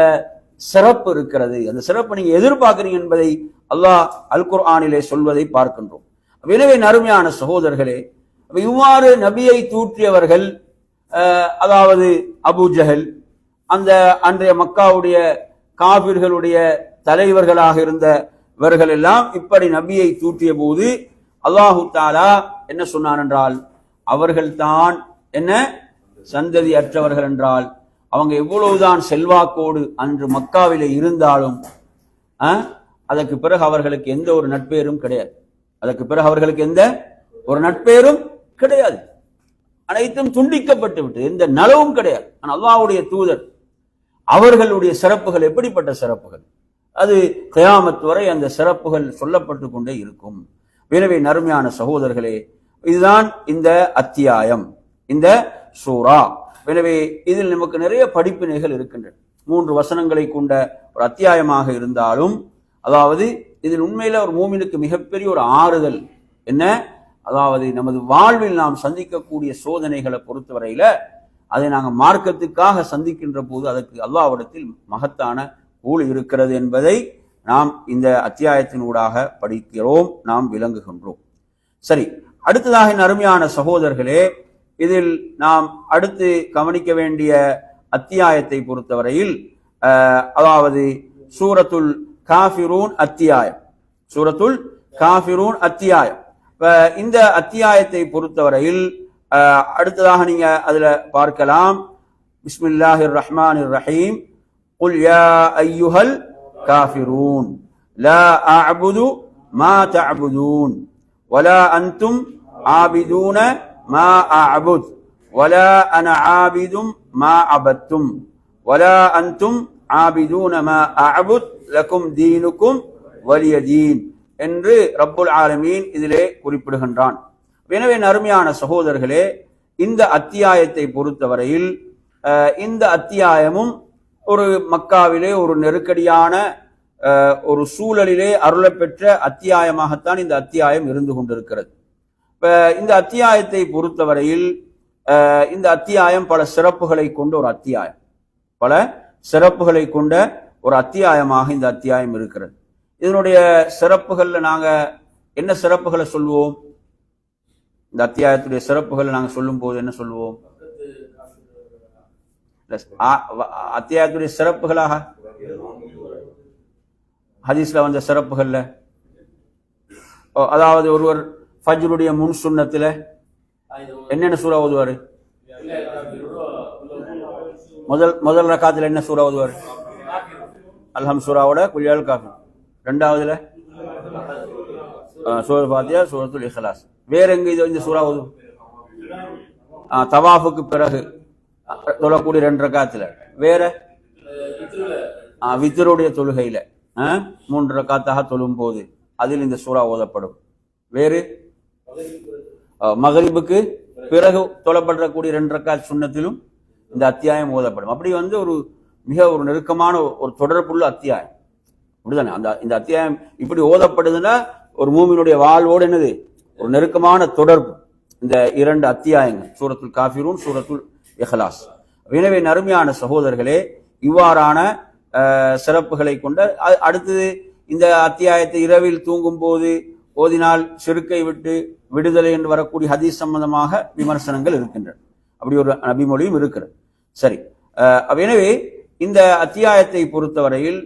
சிறப்பு இருக்கிறது. அந்த சிறப்பு நீங்க எதிர்பார்க்கிறீங்க என்பதை அல்லாஹ் அல் குர்ஆனிலே சொல்வதை பார்க்கின்றோம். எனவே நறுமையான சகோதரர்களே, இவ்வாறு நபியை தூற்றியவர்கள், அதாவது அபூ ஜஹல், அந்த அன்றைய மக்காவுடைய காபிர்களுடைய தலைவர்களாக இருந்தவர்கள் எல்லாம் இப்படி நபியை தூற்றிய போது அல்லாஹு தஆலா என்ன சொன்னான் என்றால், அவர்கள்தான் என்ன சந்ததி அற்றவர்கள் என்றால், அவங்க எவ்வளவுதான் செல்வாக்கோடு அன்று மக்காவிலே இருந்தாலும் அதற்கு பிறகு அவர்களுக்கு எந்த ஒரு நட்பேரும் கிடையாது. அதற்கு பிறகு அவர்களுக்கு எந்த ஒரு நட்பேரும் கிடையாது. அனைத்தும் துண்டிக்கப்பட்டு விட்டு எந்த நலவும் கிடையாது. ஆனால் அல்லாஹ்வுடைய தூதர் அவர்களுடைய சிறப்புகள் எப்படிப்பட்ட சிறப்புகள், அது கியாமத் வரை அந்த சிறப்புகள் சொல்லப்பட்டு கொண்டே இருக்கும். எனவே நறுமையான சகோதரர்களே, இதுதான் இந்த அத்தியாயம், இந்த சூரா. எனவே இதில் நமக்கு நிறைய படிப்பினைகள் இருக்கின்றன. 3 வசனங்களை கொண்ட ஒரு அத்தியாயமாக இருந்தாலும், அதாவது இதில் உண்மையில ஒரு மூமினுக்கு மிகப்பெரிய ஒரு ஆறுதல் என்ன, அதாவது நமது வாழ்வில் நாம் சந்திக்கக்கூடிய சோதனைகளை பொறுத்தவரையில அதை நாங்கள் மார்க்கத்துக்காக சந்திக்கின்ற போது அதற்கு அல்லாஹ்விடத்தில் மகத்தான கூலி இருக்கிறது என்பதை நாம் இந்த அத்தியாயத்தின் ஊடாக படிக்கிறோம், நாம் விளங்குகின்றோம். சரி, அடுத்ததாக அருமையான சகோதரர்களே, இதில் நாம் அடுத்து கவனிக்க வேண்டிய அத்தியாயத்தை பொறுத்தவரையில், அதாவது சூரத்துல் காஃபிரூன் அத்தியாயம், சூரத்துல் காஃபிரூன் அத்தியாயம். இந்த அத்தியாயத்தை பொறுத்தவரையில் அடுத்ததாக நீங்க அதுல பார்க்கலாம், பிஸ்மில்லாஹிர் ரஹ்மானிர் ரஹீம், குல் யா அய்யுஹல் காஃபிரூன் லா அஅபுது மா தஅபுதூன் வலா அன்தும் ஆபிதூன மா அஅபுத் வலா அன ஆபிதும் மா அபத்தும் வலா அன்தும் ஆபிதூன மா அஅபுத் லகும் தீனுக்கும் வலிய தீன் என்று ரப்புல் ஆலமீன் இதிலே குறிப்பிடுகின்றான். எனவே அருமையான சகோதரர்களே, இந்த அத்தியாயத்தை பொறுத்தவரையில் இந்த அத்தியாயமும் ஒரு மக்காவிலே ஒரு நெருக்கடியான ஒரு சூழலிலே அருளப்பெற்ற அத்தியாயமாகத்தான் இந்த அத்தியாயம் இருந்து கொண்டிருக்கிறது. இந்த அத்தியாயத்தை பொறுத்தவரையில் இந்த அத்தியாயம் பல சிறப்புகளை கொண்ட ஒரு அத்தியாயம், பல சிறப்புகளை கொண்ட ஒரு அத்தியாயமாக இந்த அத்தியாயம் இருக்கிறது. இதனுடைய சிறப்புகள்ல நாங்க என்ன சிறப்புகளை சொல்லுவோம்? இந்த அத்தியாயத்துடைய சிறப்புகளை நாங்க சொல்லும் போது என்ன சொல்லுவோம்? அத்தியாயத்துடைய சிறப்புகளாக ஹதீஸ்ல வந்த சிறப்புகள்ல, அதாவது ஒருவர் ஃபஜ்ருடைய முன் சுன்னத்துல என்னென்ன சூரா ஓதுவாரு? முதல் ரக்காத்துல என்ன சூரா ஓதுவாரு? அல்ஹம் சூராவோட குல் காஃபிரூன். ரெண்டாவதுல சூரத்துல் ஃபாத்திஹா, சூரத்துல் இக்லாஸ். வேற எங்க இந்த சூரா ஓதும்? தவாஃபுக்கு பிறகு தொழக்கூடிய 2 ரக்காத்துல. வேற வித்ருடைய தொழுகையில 3 ரக்காத்தாக தொழும் போது அதில் இந்த சூரா ஓதப்படும். வேறு மகரிபுக்கு பிறகு தொழப்படக்கூடிய 2 ரக்காத் சுன்னத்திலும் இந்த அத்தியாயம் ஓதப்படும். அப்படி ஒரு மிக ஒரு நெருக்கமான ஒரு தொடர்புள்ள அத்தியாயம். அப்படிதானே? இந்த அத்தியாயம் இப்படி ஓதப்படுதுன்னா ஒரு மூமினுடைய வாழ்வோடு என்னது ஒரு நெருக்கமான தொடர்பு இந்த 2 அத்தியாயங்கள், சூரத்துல் காஃபிரூன், சூரத்துல் இக்லாஸ். எனவே அருமையான சகோதரர்களே, இவ்வாறான சிறப்புகளை கொண்ட அடுத்தது இந்த அத்தியாயத்தை இரவில் தூங்கும் போது ஓதினால் ஷிர்க்கை விட்டு விடுதலை என்று வரக்கூடிய ஹதீஸ் சம்பந்தமாக விமர்சனங்கள் இருக்கின்றன. அப்படி ஒரு நபிமொழியும் இருக்கிறது. சரி, எனவே இந்த அத்தியாயத்தை பொறுத்தவரையில்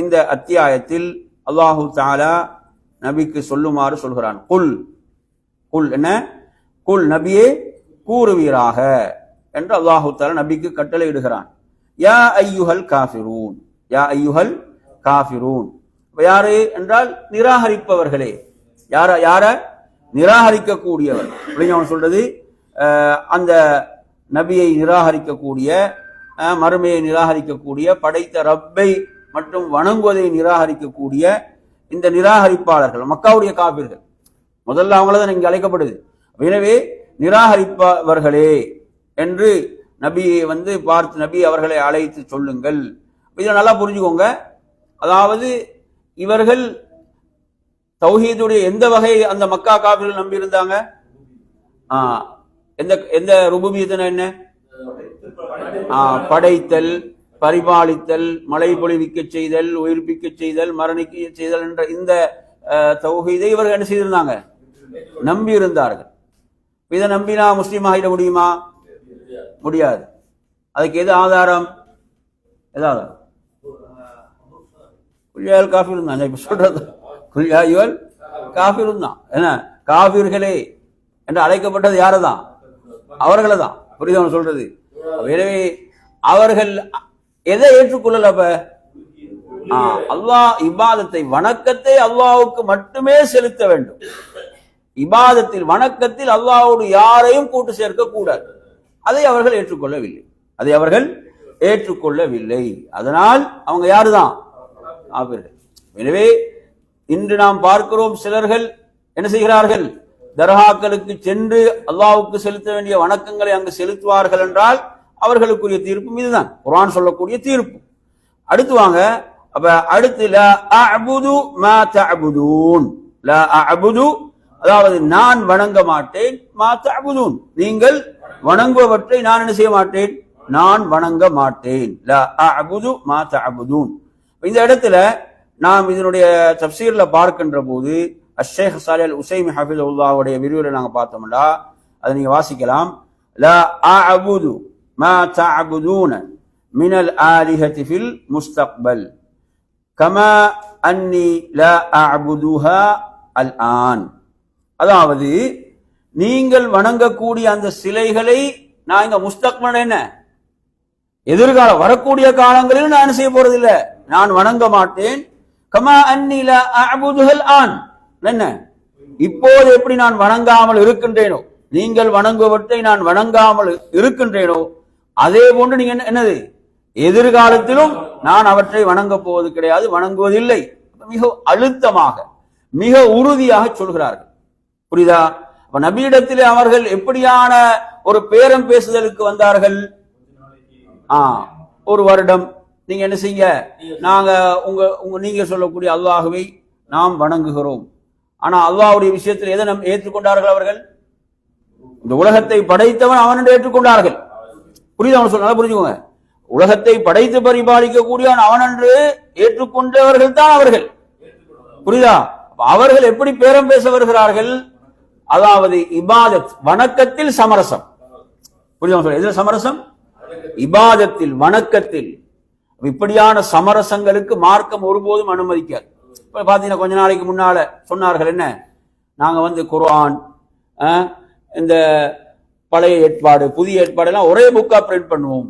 இந்த அத்தியாயத்தில் அல்லாஹு தஆலா நபிக்கு சொல்லுமாறு சொல்கிறான். குல், குல் என்ன? குல் நபியே கூறுவீராக என்று அல்லாஹு தஆலா நபிக்கு கட்டளையிடுகிறான். யா அய்யுஹல் காஃபிரூன், யா அய்யுஹல் காஃபிரூன். யாரு என்றால் நிராகரிப்பவர்களே. யார நிராகரிக்க கூடியவர். அவன் சொல்றது அந்த நபியை நிராகரிக்கக்கூடிய, மறுமையை நிராகரிக்கக்கூடிய, படைத்த ரப்பை மற்றும் வணங்குவதை நிராகரிக்கக்கூடிய இந்த நிராகரிப்பாளர்கள் மக்காவுடைய காபிர்கள். முதல்ல அவங்களதான் இங்கு அழைக்கப்படுது. எனவே நிராகரிப்பவர்களே என்று நபியை பார்த்து நபி அவர்களை அழைத்து சொல்லுங்கள். இதை நல்லா புரிஞ்சுக்கோங்க. அதாவது இவர்கள் தௌஹீதுடைய எந்த வகை அந்த மக்கா காபிர்கள் நம்பி இருந்தாங்க? எந்த ருபூபியத்துனா என்ன? படைத்தல், பரிபாலித்தல், மழை பொழிவிக்க செய்தல், உயிர்ப்பிக்க செய்தல், மரணிக்க செய்தல் என்ற இந்த தௌஹீதை இவர்கள் என்ன செய்திருந்தாங்க? நம்பி இருந்தார்கள். இதை நம்பினா முஸ்லீம் ஆகிட முடியுமா? முடியாது. அதுக்கு எது ஆதாரம்? ஏதாவது குல்யால் காஃபிர் தான் இப்ப சொல்றது. குல்யாயுவல் காஃபிர் தான். என்ன காஃபிர்களே என்று அழைக்கப்பட்டது யாரு தான்? அவர்களை தான். புரியுது சொல்றது? எனவே அவர்கள் எதை ஏற்றுக்கொள்ளல? அப்ப அல்லாஹ் இபாதத்தை, வணக்கத்தை அல்லாஹ்வுக்கு மட்டுமே செலுத்த வேண்டும். இபாதத்தில், வணக்கத்தில் அல்லாஹ்வோடு யாரையும் கூட்டு சேர்க்க கூடாது. அதை அவர்கள் ஏற்றுக்கொள்ளவில்லை. அதனால் அவங்க யாருதான்? காஃபிர்கள். எனவே இன்று நாம் பார்க்கிறோம், சிலர்கள் என்ன செய்கிறார்கள்? தர்காக்களுக்கு சென்று அல்லாஹ்வுக்கு செலுத்த வேண்டிய வணக்கங்களை அங்கு செலுத்துவார்கள் என்றால் அவர்களுக்குரிய தீர்ப்பும் இதுதான், குர்ஆன் சொல்லக்கூடிய தீர்ப்பு. அடுத்து வாங்க. அப்ப அடுத்து லா அஅபுது மா தஅபுதூன். லா அஅபுது அதாவது நான் வணங்க மாட்டேன், மா தஅபுதூன் நீங்கள் வணங்குவவற்றை நான் என்ன செய்ய மாட்டேன்? நான் வணங்க மாட்டேன். லா அஅபுது மா தஅபுதூன். இந்த இடத்துல நாம் இதனுடைய தஃப்சீர்ல பார்க்கின்ற போது அஷேக் சாலிஹ் அல் உஸைமி ஹஃபிஸஹுல்லாஹ்வுடைய விரிவுரை நாங்க பார்த்தோம்னா அதை நீங்க வாசிக்கலாம். லா அஅபுது மா தஅபுதூன மினல் ஆலிஹதி ஃபில் முஸ்தக்பல் கமா அன்னி லா அஅபுதுஹா அல் ஆன். அதாவது நீங்கள் வணங்கக்கூடிய அந்த சிலைகளை நான் இங்க முஸ்தக்பல் என்ன எதிர்காலம் வரக்கூடிய காலங்களில் நான் செய்ய போறதில்லை, நான் வணங்க மாட்டேன். கமா அன்னி லா அஅபுதுஹல் ஆன், என்ன இப்போது எப்படி நான் வணங்காமல் இருக்கின்றேனோ, நீங்கள் வணங்குவவற்றை நான் வணங்காமல் இருக்கின்றேனோ, அதே போன்று நீங்க என்னது எதிர்காலத்திலும் நான் அவற்றை வணங்க போவது கிடையாது, வணங்குவதில்லை. மிக அழுத்தமாக, மிக உறுதியாக சொல்கிறார்கள். புரியுதா? அப்ப நபியிடத்திலே அவர்கள் எப்படியான ஒரு பேரம் பேசுதலுக்கு வந்தார்கள்? ஒரு வருடம் நீங்க என்ன செய்ய, நாங்க நீங்க சொல்லக்கூடிய அல்லாஹ்வை நாம் வணங்குகிறோம். ஆனா அல்லாஹ்வுடைய விஷயத்தில் எதை நம் ஏற்றுக்கொண்டார்கள்? அவர்கள் இந்த உலகத்தை படைத்தவன் அவன் என்று ஏற்றுக்கொண்டார்கள். புரியுது? அவன் சொல்ல புரிஞ்சுக்கோங்க. உலகத்தை படைத்து பரிபாலிக்க கூடியவன் அவன் என்று ஏற்றுக்கொண்டவர்கள் தான் அவர்கள். புரியுதா? அவர்கள் எப்படி பேரம் பேச வருகிறார்கள்? அதாவது இபாதத், வணக்கத்தில் சமரசம். புரியுதா? எதுல சமரசம்? இபாதத்தில், வணக்கத்தில். இப்படியான சமரசங்களுக்கு மார்க்கம் ஒருபோதும் அனுமதிக்காது. இப்ப பாத்தீங்கன்னா கொஞ்ச நாளைக்கு முன்னால சொன்னார்கள், என்ன நாங்க குர்ஆன், இந்த பழைய ஏற்பாடு, புதிய ஏற்பாடு எல்லாம் ஒரே புக்கா பிரிண்ட் பண்ணுவோம்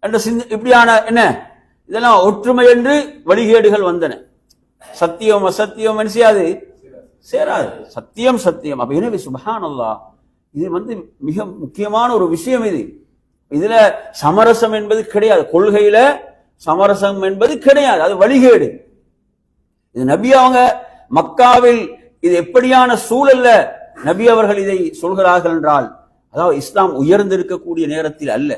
என்ற இப்படியான என்ன இதெல்லாம் ஒற்றுமை என்று வழிகேடுகள் வந்தன. சத்தியம் அசத்தியம் என்ன செய்யாது, சேராது. சத்தியம் சத்தியம். அப்ப எனவே சுப்ஹானல்லாஹ், இது மிக முக்கியமான ஒரு விஷயம். இதுல சமரசம் என்பது கிடையாது. கொள்கையில சமரசம் என்பது கிடையாது, அது வழிகேடு. இது நபி அவங்க மக்காவில் இது எப்படியான சூழல்ல நபி அவர்கள் இதை சொல்கிறார்கள் என்றால், அதாவது இஸ்லாம் உயர்ந்திருக்கக்கூடிய நேரத்தில் அல்ல,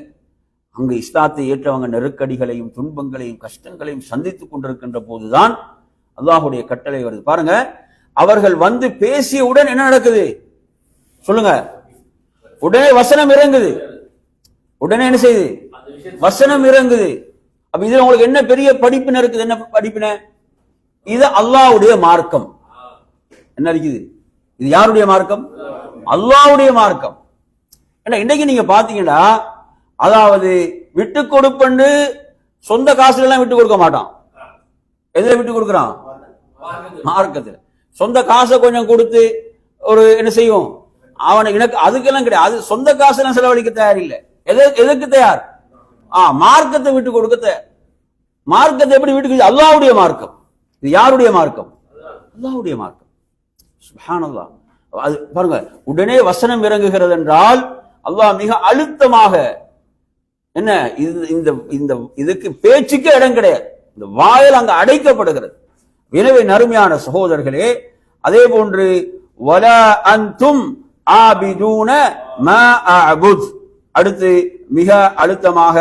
அங்கு இஸ்லாத்தை ஏற்றவங்க நெருக்கடிகளையும் துன்பங்களையும் கஷ்டங்களையும் சந்தித்துக் கொண்டிருக்கின்ற போதுதான் அல்லாஹுடைய கட்டளை வருது. பாருங்க, அவர்கள் பேசியவுடன் என்ன நடக்குது சொல்லுங்க? உடனே வசனம் இறங்குது. உடனே என்ன செய்யுது? வசனம் இறங்குது. அப்ப இதுல உங்களுக்கு என்ன பெரிய படிப்பினை இருக்குது? என்ன படிப்பினை? இது அல்லாஹ்வுடைய மார்க்கம். என்ன இருக்குது? இது யாருடைய மார்க்கம்? அல்லாஹ்வுடைய மார்க்கம். இன்னைக்கு நீங்க பாத்தீங்கன்னா, அதாவது விட்டு கொடுப்பண்டு சொந்த காசுல எல்லாம் விட்டு கொடுக்க மாட்டான். எதுல விட்டு கொடுக்கிறான்? மார்க்கத்துல. சொந்த காசை கொஞ்சம் கொடுத்து ஒரு என்ன செய்யும் அவனுக்கு, அதுக்கெல்லாம் கிடையாது. அது சொந்த காசு எல்லாம் செலவழிக்க தயார் இல்லை. எதுக்கு தயார்? மார்க்கத்தை விட்டு கொடுக்க தயார். மார்க்கத்தை எப்படி விட்டு? அல்லாஹ்வுடைய மார்க்கம். இது யாருடைய மார்க்கம்? அல்லாஹ்வுடைய மார்க்கம். சுப்ஹானல்லாஹ். அது பாருங்க, உடனே வசனம் இறங்குகிறது என்றால் அல்லாஹ் மிக அழுத்தமாக என்ன இந்த இதுக்கு பேச்சுக்கு இடம் கிடையாது. இந்த வாயில் அங்க அடைக்கப்படுகிறது. எனவே நறுமையான சகோதரர்களே, அதே போன்று வலா அன்தும் ஆபிதூன மா அஅபுத், அடுத்து மிக அழுத்தமாக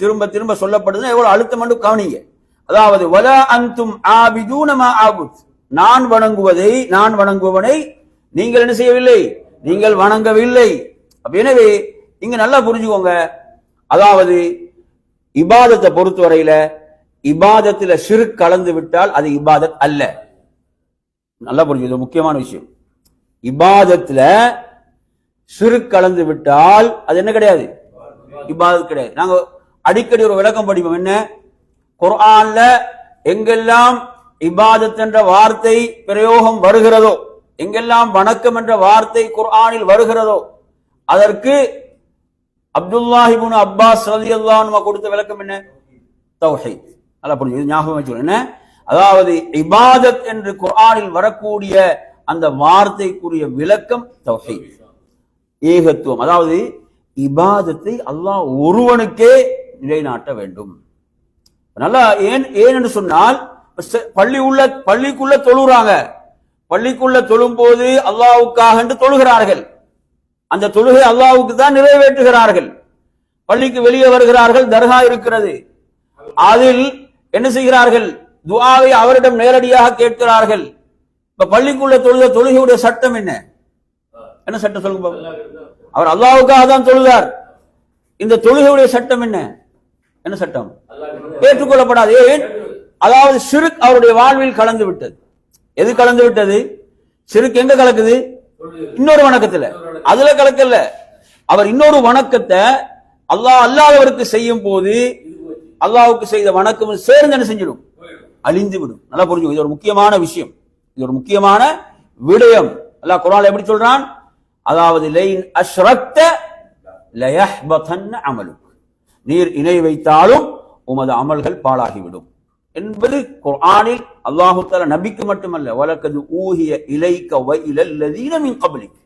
திரும்ப திரும்ப சொல்லப்படுது. எவ்வளவு அழுத்தம் என்று கவனிங்க. அதாவது வலா அன்தும் ஆபிதூன மா அஅபுத், நான் வணங்குவவனை நீங்கள் என்ன செய்யவில்லை, நீங்கள் வணங்கவில்லை. எனவே இங்க நல்லா புரிஞ்சுக்கோங்க. அதாவது இபாதத்தை பொறுத்தவரையில இபாதத்துல ஷிர்க் கலந்து விட்டால் அது இபாதத் அல்ல. நல்லா புரிஞ்சு, இது முக்கியமான விஷயம். இபாதத்துல ஷிர்க் கலந்து விட்டால் அது என்ன கிடையாது, இபாதத் கிடையாது. நாங்க அடிக்கடி ஒரு விளக்கம் படிப்போம். என்ன, குர்ஆன்ல எங்கெல்லாம் இபாதத் என்ற வார்த்தை பிரயோகம் வருகிறதோ, எங்கெல்லாம் வணக்கம் என்ற வார்த்தை குர்ஆனில் வருகிறதோ, அதற்கு அப்துல்லாஹ் இப்னு அப்பாஸ் ரலியல்லாஹு அன்ஹு கொடுத்த விளக்கம் என்ன, தௌஹீத். நல்லா புரிஞ்சு, ஞாபகம் வச்சுக்கணும். என்ன, அதாவது இபாதத் என்று குர்ஆனில் வரக்கூடிய அந்த வார்த்தைக்குரிய விளக்கம் தௌஹீத், ஏகத்துவம். அதாவது இபாதத்தை அல்லாஹ் ஒருவனுக்கே நிலைநாட்ட வேண்டும். நல்லா ஏன் என்று சொன்னால், பள்ளிக்குள்ள தொழுறாங்க, பள்ளிக்குள்ள தொழும் போது அல்லாஹ்வுக்காக என்று தொழுகிறார்கள். அந்த தொழுகை அல்லாஹ்வுக்கு தான் நிறைவேற்றுகிறார்கள். பள்ளிக்கு வெளியே வருகிறார்கள், தர்கா இருக்கிறது, அதில் என்ன செய்கிறார்கள், துஆவை அவரிடம் நேரடியாக கேட்கிறார்கள். இப்ப பள்ளிக்குள்ள தொழுத தொழுகையுடைய சட்டம் என்ன, என்ன சட்டம் சொல்லுங்க. அவர் அல்லாஹ்வுக்காக தான் தொழுதார். இந்த தொழுகையுடைய சட்டம் என்ன, என்ன சட்டம், ஏற்றுக்கொள்ளப்படாது. ஏன், அதாவது ஷிர்க் அவருடைய வாழ்வில் கலந்து விட்டது. எது கலந்து விட்டது, ஷிர்க் எங்க கலக்குது, இன்னொரு வணக்கத்துல, அதுல கலக்கல. அவர் இன்னொரு வணக்கத்தை அல்லாஹ் அல்லாதவருக்கு செய்யும் போது அல்லாஹ்வுக்கு செய்த வணக்கம் சேர்ந்து என்ன செஞ்சிடும், அழிந்து விடும். நல்லா புரிஞ்சுக்கோ, இது ஒரு முக்கியமான விஷயம், இது ஒரு முக்கியமான விடயம். அல்லாஹ் குர்ஆன்ல எப்படி சொல்றான், அதாவது லைன் அஷ்ரக்த லயஹ்பதன்ன அமலுக், நீர் இணை வைத்தாலும் உமது அமல்கள் பாழாகிவிடும் என்பது குர்ஆனில் அல்லாஹு தஆலா நபிக்கு மட்டுமல்ல, வலக்கது ஊஹிய இலைக்க வ இலல்லதீன மின் கப்லிக்,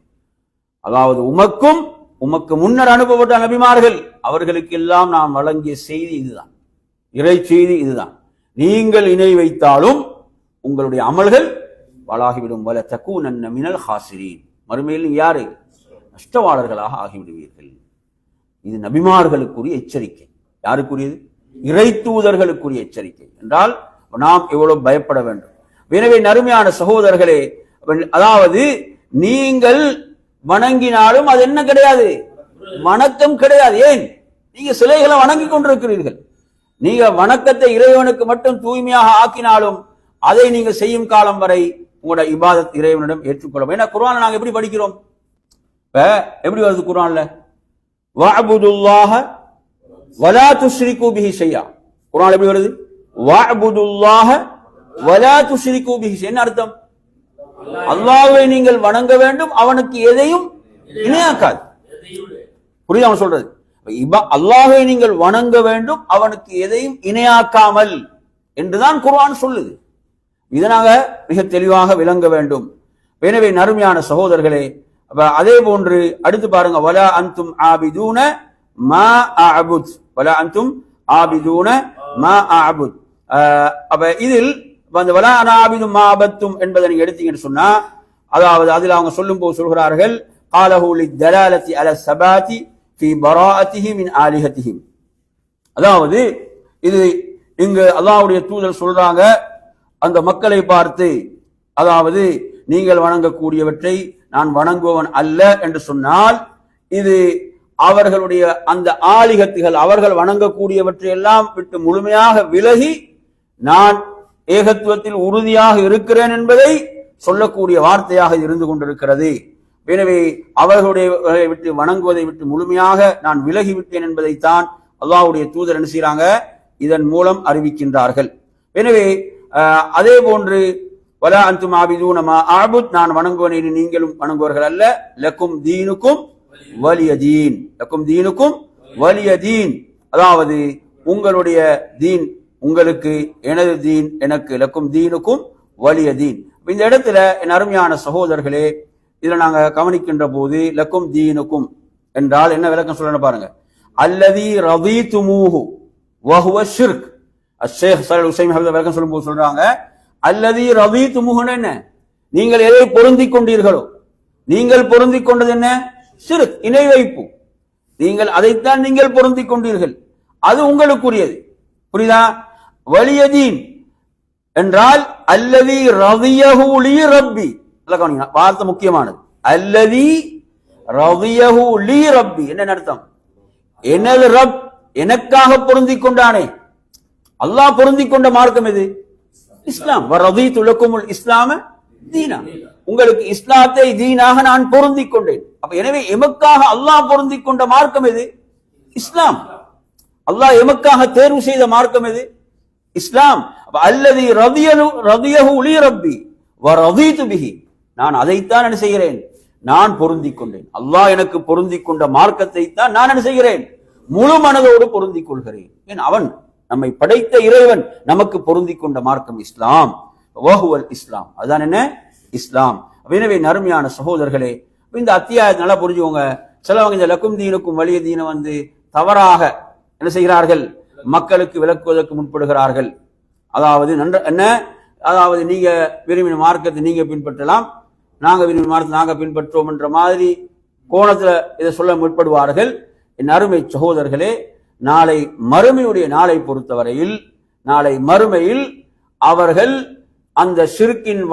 அதாவது உமக்கும் உமக்கு முன்னர் அனுப்பப்பட்ட நபிமார்கள் அவர்களுக்கெல்லாம் நாம் வழங்கிய செய்தி இதுதான், இறை செய்தி இதுதான். நீங்கள் இணை வைத்தாலும் உங்களுடைய அமல்கள் பாழாகிவிடும். வல தகூனன்ன மினல் ஹாசிரீன், மறுமையில் யாரு, நஷ்டவாளர்களாக ஆகிவிடுவீர்கள். இது நபிமார்களுக்குரிய எச்சரிக்கை. யாருக்குரியது, இறை தூதர்களுக்குரிய எச்சரிக்கை. என்றால் நாம் எவ்வளவு பயப்பட வேண்டும். எனவே நறுமையான சகோதரர்களே, அதாவது நீங்கள் வணங்கினாலும் அது என்ன கிடையாது, வணக்கம் கிடையாது. ஏன், நீங்க சிலைகளை வணங்கி கொண்டிருக்கிறீர்கள். நீங்க வணக்கத்தை இறைவனுக்கு மட்டும் தூய்மையாக ஆக்கினாலும் அதை நீங்க செய்யும் காலம் வரை உங்களோட இபாதத் இறைவனிடம் ஏற்றுக்கொள்ளும். ஏன்னா குர்ஆன்ல நாங்க எப்படி படிக்கிறோம், எப்படி வருது குர்ஆன்ல, வஅபுதுல்லாஹ வலா துஷ்ரிகு பிஹி ஷையா. குர்ஆன்ல எப்படி வருது, வஅபுதுல்லாஹ வலா துஷ்ரிகு பிஹி ஷையா. என்ன அர்த்தம், அல்லாஹ்வை நீங்கள் வணங்க வேண்டும், அவனுக்கு எதையும் இணையாக்காது. புரியுது அவன் சொல்றது, அல்லாஹ்வை நீங்கள் வணங்க வேண்டும், அவனுக்கு எதையும் இணையாக்காமல் என்றுதான் குர்ஆன் சொல்லுது. இதை நாங்க மிக தெளிவாக விளங்க வேண்டும். எனவே நறுமையான சகோதரர்களே, அதே போன்று அடுத்து பாருங்க, வலா அன்தும் ஆபிதூன மா அஅபுத், வலா அன்தும் ஆபிதூன மா அஅபுத். அப்ப இதில் அந்த வலா அனா ஆபிது மா அபத்தும் என்பதை நீங்க எடுத்தீங்கன்னு சொன்னா, அதாவது அதில் அவங்க சொல்லும் போது சொல்கிறார்கள், காலஹு லிதலாலத்தி அல ஸபாத்தி ஃபீ பராஅத்திஹி மின் ஆலிஹத்திஹிம். அதாவது இது இங்கு அல்லாஹ்வுடைய தூதர் சொல்றாங்க அந்த மக்களை பார்த்து, அதாவது நீங்கள் வணங்கக்கூடியவற்றை நான் வணங்குவவன் அல்ல என்று சொன்னால், இது அவர்களுடைய அந்த ஆலிகத்துகள், அவர்கள் வணங்கக்கூடியவற்றை எல்லாம் விட்டு முழுமையாக விலகி நான் ஏகத்துவத்தில் உறுதியாக இருக்கிறேன் என்பதை சொல்லக்கூடிய வார்த்தையாக இருந்து கொண்டிருக்கிறது. எனவே அவர்களுடைய விட்டு வணங்குவதை விட்டு முழுமையாக நான் விலகிவிட்டேன் என்பதைத்தான் அல்லாஹ்வுடைய தூதர் என்ன செய்றாங்க, இதன் மூலம் அறிவிக்கின்றார்கள். எனவே அதே போன்று வலா அன்தும் ஆபிதூன மா அஅபுத், நான் வணங்குவனை நீங்களும் வணங்குவர்கள் அல்ல, லக்கும் தீனுக்கும் வலிய தீன், லக்கும் தீனுக்கும் வலிய தீன், அதாவது உங்களுடைய தீன் உங்களுக்கு, எனது தீன் எனக்கு, லக்கும் தீனுக்கும் வலிய தீன். இந்த இடத்துல என் அருமையான சகோதரர்களே, இதுல நாங்க கவனிக்கின்ற போது லக்கும் தீனுக்கும் என்றால் என்ன விளக்கம் சொல்லணும் பாருங்க. அல்லதி ரதீதுமூஹு வஹுவ ஷிர்க். ஷேக் ஸலீஹ் உஸைமீன் ஹஃபிஸஹு விளக்கம் சொல்லும்போது சொல்றாங்க, அல்லதி ரதீதுமூஹு என்ன, நீங்கள் எதை பொருந்திக் கொண்டீர்களோ, நீங்கள் பொருந்திக் கொண்டது என்ன, ஷிர்க், இணை வைப்பு. நீங்கள் அதைத்தான் நீங்கள் பொருந்திக் கொண்டீர்கள், அது உங்களுக்குரியது. புரியுதா? வலியதீன் என்றால் அல்லதி ரதியஹு லி ரப்பி, வார்த்தை முக்கியமானது. அல்லதி ரதியஹு லி ரப்பி என்ன அர்த்தம், எனது ரப் எனக்காக பொருந்தி கொண்டானே, அல்லாஹ் பொருந்தி கொண்ட மார்க்கம் எது? இஸ்லாம். வரதீது லக்குமுல் இஸ்லாம தீனா, உங்களுக்கு இஸ்லாத்தை தீனாக நான் பொருந்தி கொண்டேன். அப்ப எனவே எமக்காக அல்லாஹ் பொருந்தி கொண்ட மார்க்கம் எது? இஸ்லாம். அல்லாஹ் எமக்காக தேர்வு செய்த மார்க்கம் எது? இஸ்லாம். அல்லதி ரதியஹு லி ரப்பி வ ரதீது பிஹி, நான் அதைத்தான் என்ன செய்கிறேன்? நான் பொருந்தி கொண்டேன். அல்லாஹ் எனக்கு பொருந்தி கொண்ட மார்க்கத்தை தான் நான் என்ன செய்கிறேன்? முழு மனதோடு பொருந்தி கொள்கிறேன். ஏன்? அவன் நம்மை படைத்த இறைவன் நமக்கு பொருந்தி கொண்ட மார்க்கம் இஸ்லாம். வஹுவல் இஸ்லாம், அதுதான் என்ன? இஸ்லாம். எனவே நறுமையான சகோதரர்களே, இந்த அத்தியாயத்தை நல்லா புரிஞ்சுக்கோங்க. சிலவங்க இந்த லக்கும் தீனுக்கும் வலிய தீனை தவறாக என்ன செய்கிறார்கள்? மக்களுக்கு விளக்குவதற்கு முற்படுகிறார்கள். அதாவது என்ன, அதாவது நீங்க விரும்பின மார்க்கத்தை நீங்க பின்பற்றலாம், நாங்க விரும்பின மார்க்கத்தை நாங்க பின்பற்றுவோம் என்ற மாதிரி கோணத்துல இதை சொல்ல முற்படுவார்கள். என் அருமை சகோதரர்களே, நாளை மறுமையுடைய நாளை பொறுத்தவரையில், நாளை மறுமையில் அவர்கள் அந்த ஷிர்கின்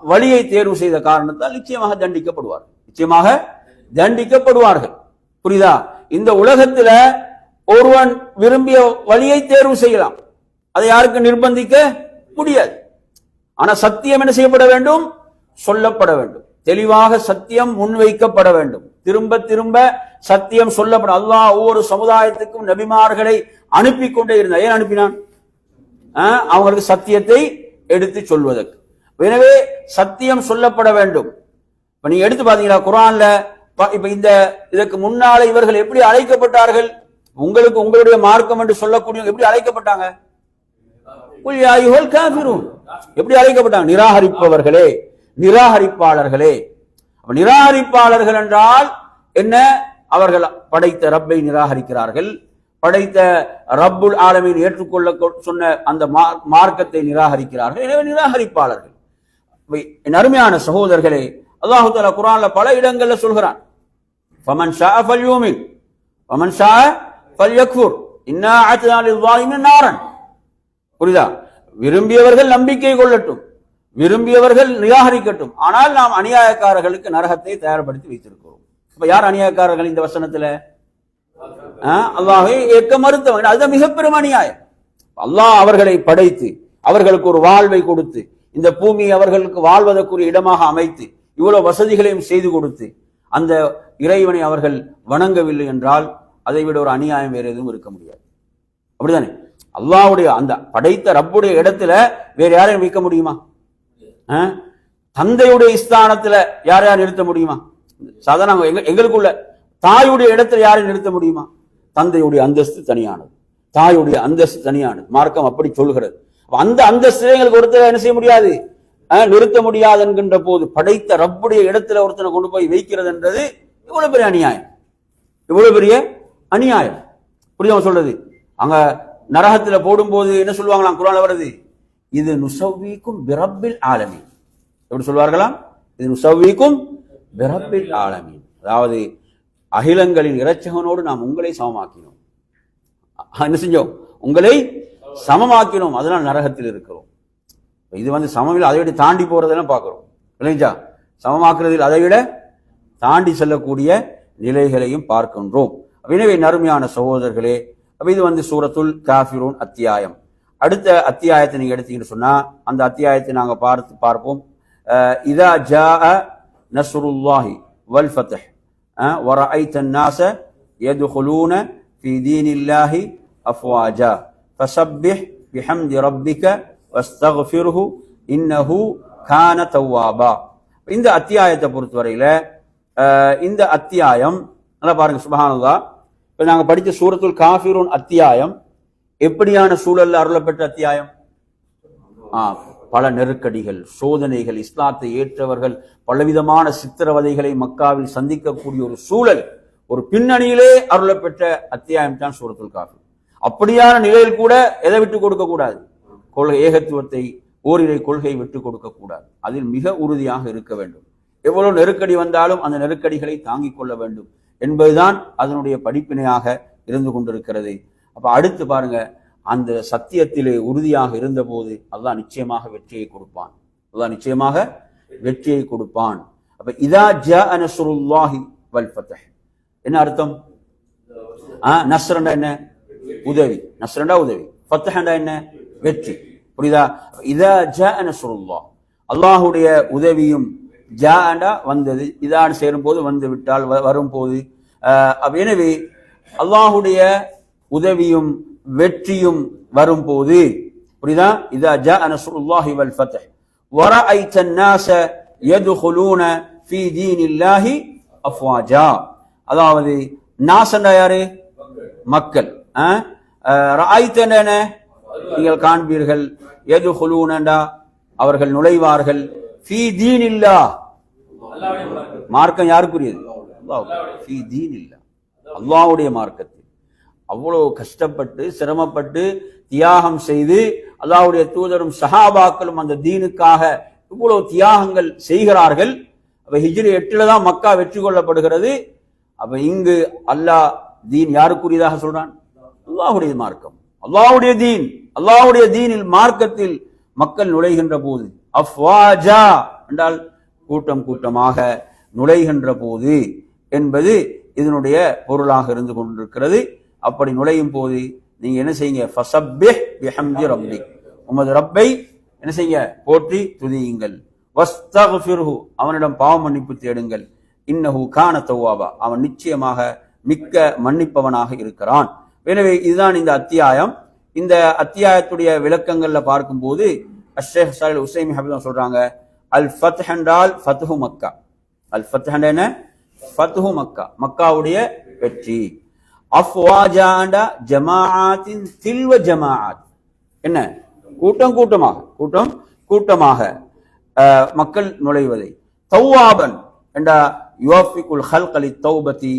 வழியை தேர்வு செய்த காரணத்தால் நிச்சயமாக தண்டிக்கப்படுவார்கள். நிச்சயமாக தண்டிக்கப்படுவார்கள். புரியுதா? இந்த உலகத்துல ஒருவன் விரும்பிய வழியை தேர்வு செய்யலாம், அதை யாருக்கு நிர்பந்திக்க முடியாது. ஆனா சத்தியம் என்ன செய்யப்பட வேண்டும்? சொல்லப்பட வேண்டும். தெளிவாக சத்தியம் முன்வைக்கப்பட வேண்டும். திரும்ப திரும்ப சத்தியம் சொல்லப்பட. அல்லாஹ் ஒவ்வொரு சமுதாயத்துக்கும் நபிமார்களை அனுப்பி கொண்டே இருந்தார். ஏன் அனுப்பினான்? அவங்களுக்கு சத்தியத்தை எடுத்து சொல்வதற்கு. எனவே சத்தியம் சொல்லப்பட வேண்டும். இப்ப நீங்க எடுத்து பாத்தீங்களா குர்ஆன்ல, இப்ப இதற்கு முன்னால இவர்கள் எப்படி அழைக்கப்பட்டார்கள்? உங்களுக்கு உங்களுடைய மார்க்கம் என்று சொல்லக்கூடிய எப்படி அழைக்கப்பட்டாங்க? எப்படி அழைக்கப்பட்டாங்க? நிராகரிப்பவர்களே, நிராகரிப்பாளர்களே. நிராகரிப்பாளர்கள் என்றால் என்ன? அவர்கள் படைத்த ரப்பை நிராகரிக்கிறார்கள், படைத்த ரப்புல் ஆலமீன் ஏற்றுக்கொள்ள சொன்ன அந்த மார்க்கத்தை நிராகரிக்கிறார்கள். எனவே நிராகரிப்பாளர்கள். அருமையான சகோதரர்களே, அல்லாஹ் தஆலா குர்ஆன்ல பல இடங்கள்ல சொல்கிறான், ஃபமன் ஷாஅ ஃபல்யூமின் வமன் ஷாஅ ஃபல்யக்ஃபுர் இன்னா அஅத்னா லில்-ஸாலிமீன நாரன். புரியுதா? விரும்பியவர்கள் நம்பிக்கை கொள்ளட்டும், விரும்பியவர்கள் நிராகரிக்கட்டும், ஆனால் நாம் அநியாயக்காரர்களுக்கு நரகத்தை தயார்படுத்தி வைத்திருக்கிறோம். இப்ப யார் அநியாயக்காரர்கள் இந்த வசனத்துல? அல்லாஹ்வை ஏற்க மறுத்தவங்க. அதுதான் மிகப்பெரும் அநியாயம். அல்லாஹ் அவர்களை படைத்து அவர்களுக்கு ஒரு வாழ்வை கொடுத்து இந்த பூமியை அவர்களுக்கு வாழ்வதற்குரிய இடமாக அமைத்து இவ்வளவு வசதிகளையும் செய்து கொடுத்து அந்த இறைவனை அவர்கள் வணங்கவில்லை என்றால் அதை விட ஒரு அநியாயம் வேற எதுவும் இருக்க முடியாது. அப்படிதானே? அல்லாஹ்வுடைய அந்த படைத்த ரப்புடைய இடத்துல வேற யாரையும் வைக்க முடியுமா? தந்தையுடைய ஸ்தானத்துல யார் யார் நிறுத்த முடியுமா? சாதாரண எங்களுக்குள்ள தாயுடைய இடத்துல யாரையும் நிறுத்த முடியுமா? தந்தையுடைய அந்தஸ்து தனியானது, தாயுடைய அந்தஸ்து தனியானது. மார்க்கம் அப்படி சொல்கிறது. அந்த அந்தஸ்து எங்களுக்கு ஒருத்தர் என்ன செய்ய முடியாது, நிறுத்த முடியாது என்கின்ற போது படைத்த ரப்புடைய இடத்துல ஒருத்தனை கொண்டு போய் வைக்கிறது என்றது இவ்வளவு பெரிய அநியாயம், இவ்வளவு பெரிய அநியாயம். புரியாம சொல்றது. அங்க நரகத்துல போடும்போது என்ன சொல்லுவாங்களாம்? குர்ஆன்ல வருது, இது நுசவ்விக்கும் பிரப்பில் ஆலமீன். எப்படி சொல்வார்களாம்? இது நுசவ்விக்கும் பிரப்பில் ஆலமீன். அதாவது அகிலங்களின் இரட்சகனோடு நாம் உங்களை சமமாக்கினோம். என்ன செஞ்சோம்? உங்களை சமமாக்கினோம். அதனால் நரகத்தில் இருக்கிறோம். இது சமமில் அதை விட தாண்டி போறதெல்லாம் பார்க்கிறோம் இல்லைங்களா? சமமாக்குறதில் அதை விட தாண்டி செல்லக்கூடிய நிலைகளையும் பார்க்கின்றோம். எனவே நறுமையான சகோதரர்களே, இது சூரத்துல் காஃபிரூன் அத்தியாயம். அடுத்த அத்தியாயத்தை நீங்க எடுத்தீங்கன்னு சொன்னா அந்த அத்தியாயத்தை நாங்க பார்ப்போம். இதா ஜாஅ நஸ்ருல்லாஹி வல் ஃபத்ஹ் வரஅய்த الناس يدخلون في دين الله أفواجا فسبح بحمد ربك واستغفره إنه كان توابا. இந்த அத்தியாயத்தை பொறுத்தவரையில இந்த அத்தியாயம் நல்லா பாருங்க. சுப்ஹானல்லாஹ். இப்ப நாங்க படிச்ச சூரத்துல் காஃபிரூன் அத்தியாயம் எப்படியான சூழல்ல அருளப்பட்ட அத்தியாயம்? பல நெருக்கடிகள், சோதனைகள், இஸ்லாத்தை ஏற்றவர்கள் பலவிதமான சித்திரவதைகளை மக்காவில் சந்திக்கக்கூடிய ஒரு சூழல், ஒரு பின்னணியிலே அருளப்பெற்ற அத்தியாயம் தான் சூரத்துல் காஃபிரூன். அப்படியான நிலையில் கூட எதை விட்டு கொடுக்க கூடாது? கொள்கை ஏகத்துவத்தை, ஓரிரை கொள்கையை விட்டு கொடுக்க கூடாது. அதில் மிக உறுதியாக இருக்க வேண்டும். எவ்வளவு நெருக்கடி வந்தாலும் அந்த நெருக்கடிகளை தாங்கிக் கொள்ள வேண்டும் என்பதுதான் அதனுடைய படிப்பினையாக இருந்து கொண்டிருக்கிறது. அப்ப அடுத்து பாருங்க, அந்த சத்தியத்திலே உறுதியாக இருந்த போது அல்லாஹ் நிச்சயமாக வெற்றியை கொடுப்பான். அல்லாஹ் நிச்சயமாக வெற்றியை கொடுப்பான். அப்ப இதா ஜாஅ நஸ்ருல்லாஹி வல் ஃபத்ஹ் என்ன அர்த்தம்? நஸ்ரன்னா என்ன? உதவி. நஸ்ரண்டா உதவி, ஃபத்ஹண்டா என்ன? வெற்றி. புரியுதா? இதா ஜா நஸ்ருல்லாஹ், அல்லாஹுடைய உதவியும் ஜாண்டா வந்தது, இதான் சேரும் போது வந்து விட்டால் வரும் போது. எனவே அல்லாஹுடைய உதவியும் வெற்றியும் வரும் போது, புரியுதா? இதா ஜா நஸ்ருல்லாஹி வல் ஃபத்ஹ் வரஅய்த الناس يدخلون في دين الله அஃப்வாஜா. அதாவது நாசண்டா யாரு? மக்கள். ரஅய்தன நீங்கள் காண்பீர்கள், யதுகுலூனண்டா அவர்கள் நுழைவார்கள், ஃபீ தீனில்லாஹ் மார்க்கம் யாருக்குரியது? ஃபீ தீனில்லாஹ் அல்லாஹ்வுடைய மார்க்கத்தில். அவ்வளவு கஷ்டப்பட்டு சிரமப்பட்டு தியாகம் செய்து அல்லாஹ்வுடைய தூதரும் சஹாபாக்களும் அந்த தீனுக்காக இவ்வளவு தியாகங்கள் செய்கிறார்கள். அப்ப ஹிஜ்ரி 8 தான் மக்கா வெற்றி கொள்ளப்படுகிறது. அப்ப இங்கு அல்லாஹ் தீன் யாருக்குரியதாக சொல்றான்? அல்லாஹ்வுடைய மார்க்கம், அல்லாஹ்வுடைய தீன். அல்லாஹ்வுடைய தீனில் மார்க்கத்தில் மக்கள் நுழைகின்ற போது, அஃப்வாஜா என்றால் கூட்டம் கூட்டமாக நுழைகின்ற போது என்பது இதனுடைய பொருளாக இருந்து கொண்டிருக்கிறது. அப்படி நுழையும் போது நீங்க என்ன செய்யுங்க? ஃபஸப்பிஹ் பிஹம்தி ரப்பிக், உமது ரப்பை என்ன செய்யுங்க? போற்றி துதியுங்கள். வஸ்தக்ஃபிர்ஹு, அவனிடம் பாவ மன்னிப்பு தேடுங்கள். இன்னஹு கான தவ்வாபா, அவன் நிச்சயமாக மிக்க மன்னிப்பவனாக இருக்கிறான். எனவே இதுதான் இந்த அத்தியாயம். இந்த அத்தியாயத்துடைய விளக்கங்கள்ல பார்க்கும்போது ஷேக் சாலிஹ் உஸைமி ஹபிபுல்லாஹ் சொல்றாங்க, அல் ஃபத்ஹ் என்றால் ஃபத்ஹு மக்கா. அல் ஃபத்ஹ் என்ன? ஃபத்ஹு மக்கா, மக்காவுடைய வெற்றி. அஃப்வாஜாண்டா ஜமாஅத்தின் தில்வ ஜமாஅத், என்ன? கூட்டம் கூட்டமாக, கூட்டம் கூட்டமாக மக்கள் நுழைவதை. தவ்வாபன் என்றா யுவஃபிகுல் ஹல்க லித்தௌபதி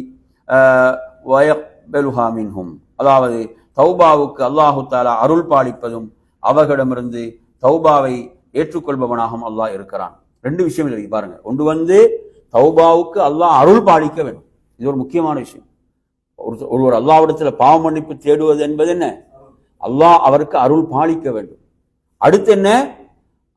வயக்பலுஹா மின்ஹும், அதாவது தௌபாவுக்கு அல்லாஹு தஆலா அருள் பாலிப்பதும் அவர்களிடமிருந்து தௌபாவை ஏற்றுக்கொள்பவனாகவும் அல்லாஹ் இருக்கிறான். ரெண்டு விஷயம் இருக்கு பாருங்க. ஒன்று தௌபாவுக்கு அல்லாஹ் அருள் பாலிக்க வேண்டும், இது ஒரு முக்கியமான விஷயம். ஒருவர் அல்லாஹ்விடத்தில் பாவ மன்னிப்பு தேடுவது என்பது என்ன? அல்லாஹ் அவருக்கு அருள் பாலிக்க வேண்டும். அடுத்து என்ன?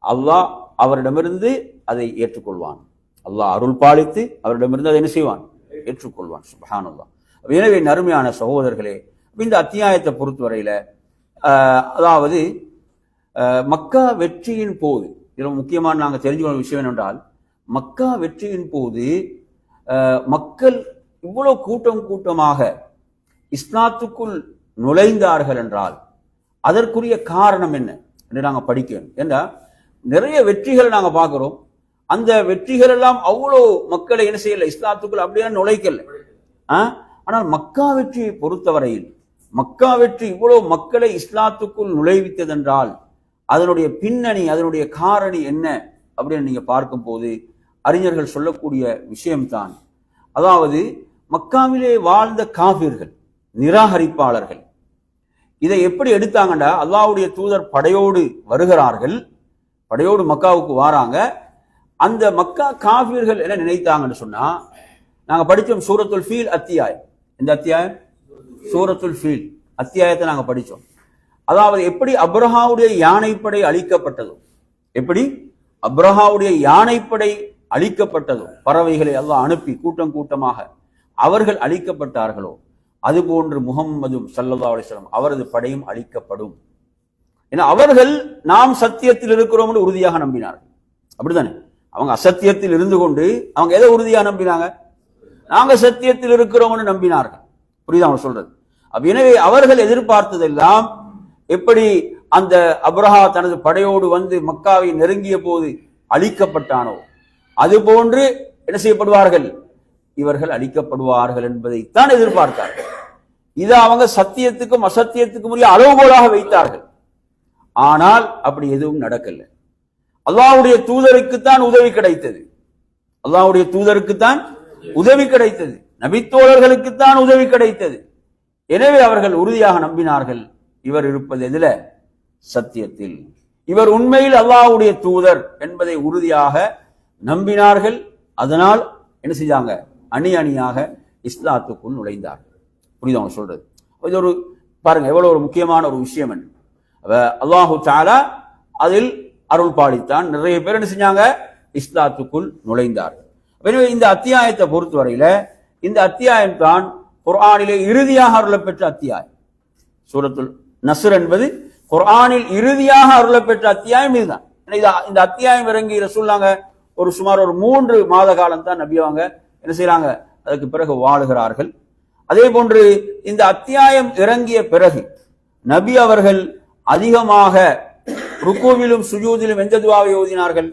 அல்லாஹ் அவரிடமிருந்து அதை ஏற்றுக்கொள்வான். அல்லாஹ் அருள் பாலித்து அவரிடமிருந்து அதை என்ன செய்வான்? ஏற்றுக்கொள்வான். சுப்ஹானல்லாஹ். எனவே நறுமையான சகோதரர்களே, இந்த அத்தியாயத்தை பொறுத்தவரையில அதாவது மக்கா வெற்றியின் போது, இதில் முக்கியமான நாங்கள் தெரிஞ்சுக்கொள்ள விஷயம் என்னென்றால், மக்கா வெற்றியின் போது மக்கள் இவ்வளவு கூட்டம் கூட்டமாக இஸ்லாத்துக்குள் நுழைந்தார்கள் என்றால் அதற்குரிய காரணம் என்ன என்று நாங்கள் படிக்கணும். ஏன்னா நிறைய வெற்றிகள் நாங்கள் பார்க்கிறோம், அந்த வெற்றிகள் எல்லாம் அவ்வளோ மக்களை என்ன செய்யல, இஸ்லாத்துக்குள் அப்படியே நுழைக்கல. ஆனால் மக்கா வெற்றியை பொறுத்தவரையில், மக்கா வெற்றி இவ்வளவு மக்களை இஸ்லாத்துக்குள் நுழைவித்ததென்றால் அதனுடைய பின்னணி, அதனுடைய காரணி என்ன அப்படின்னு நீங்க பார்க்கும் போது அறிஞர்கள் சொல்லக்கூடிய விஷயம்தான், அதாவது மக்காவிலே வாழ்ந்த காபிர்கள், நிராகரிப்பாளர்கள் இதை எப்படி எடுத்தாங்கண்டா, அல்லாஹ்வுடைய தூதர் படையோடு வருகிறார்கள், படையோடு மக்காவுக்கு வாராங்க. அந்த மக்கா காபிர்கள் என்ன நினைத்தாங்கன்னு சொன்னா, நாங்க படிச்சோம் சூரத்துல் ஃபீல் அத்தியாயம். இந்த அத்தியாயம் சூரத்துல் ஃபீல் அத்தியாயத்தை நாங்க படிச்சோம். அதாவது எப்படி அப்ரஹாவுடைய யானைப்படை அழிக்கப்பட்டதோ, எப்படி அப்ரஹாவுடைய யானைப்படை அழிக்கப்பட்டதோ, பறவைகளை அல்லாஹ் அனுப்பி கூட்டம் கூட்டமாக அவர்கள் அழிக்கப்பட்டார்களோ, அதுபோன்று முஹம்மதும் ஸல்லல்லாஹு அலைஹி வஸல்லம் அவரது படையும் அழிக்கப்படும். ஏன்னா அவர்கள் நாம் சத்தியத்தில் இருக்கிறோம் என்று உறுதியாக நம்பினார்கள். அப்படித்தானே? அவங்க அசத்தியத்தில் இருந்து கொண்டு அவங்க எதை உறுதியாக நம்பினாங்க? நாங்க சத்தியத்தில் இருக்கிறோம் என்று நம்பினார்கள். புரியுதா அவங்க சொல்றது? எனவே அவர்கள் எதிர்பார்த்ததெல்லாம் எப்படி அந்த அப்ரஹா தனது படையோடு வந்து மக்காவை நெருங்கிய போது அழிக்கப்பட்டானோ, அதுபோன்று என்ன செய்யப்படுவார்கள்? இவர்கள் அழிக்கப்படுவார்கள் என்பதைத்தான் எதிர்பார்த்தார்கள். இதை அவங்க சத்தியத்துக்கும் அசத்தியத்துக்கும் உரிய அளவுகோலாக வைத்தார்கள். ஆனால் அப்படி எதுவும் நடக்கல. அல்லாஹ்வுடைய தூதருக்குத்தான் உதவி கிடைத்தது, அல்லாஹ்வுடைய தூதருக்குத்தான் உதவி கிடைத்தது, நபித்தோழர்களுக்குத்தான் உதவி கிடைத்தது. எனவே அவர்கள் உறுதியாக நம்பினார்கள், இவர் இருப்பது எதில? சத்தியத்தில். இவர் உண்மையில் அல்லாஹ்வுடைய தூதர் என்பதை உறுதியாக நம்பினார்கள். அதனால் என்ன செஞ்சாங்க? அணி அணியாக இஸ்லாத்துக்குள் நுழைந்தார்கள். புரியுது அவங்க சொல்றது? இது ஒரு பாருங்க எவ்வளவு ஒரு முக்கியமான ஒரு விஷயம். அல்லாஹு தஆலா அதில் அருள் பாலித்தான். நிறைய பேர் என்ன செஞ்சாங்க? இஸ்லாத்துக்குள் நுழைந்தார்கள். எனவே இந்த அத்தியாயத்தை பொறுத்தவரையில இந்த அத்தியாயம் தான் குர்ஆனிலே இறுதியாக அருளப் பெற்ற அத்தியாயம். சூரத்துல் நஸ்ர் என்பது குர்ஆனில் இறுதியாக அருளப்பெற்ற அத்தியாயம் இதுதான். இந்த அத்தியாயம் இறங்கி ரசூலுல்லாஹ் சுமார் ஒரு 3 மாத காலம் தான் நபி அவங்க என்ன செய்யறாங்க, அதுக்கு பிறகு வாழுகிறார்கள். அதே போன்று இந்த அத்தியாயம் இறங்கிய பிறகு நபி அவர்கள் அதிகமாக ருக்கூவிலும் சுஜூதிலும் எந்த துஆவை ஓதினார்கள்?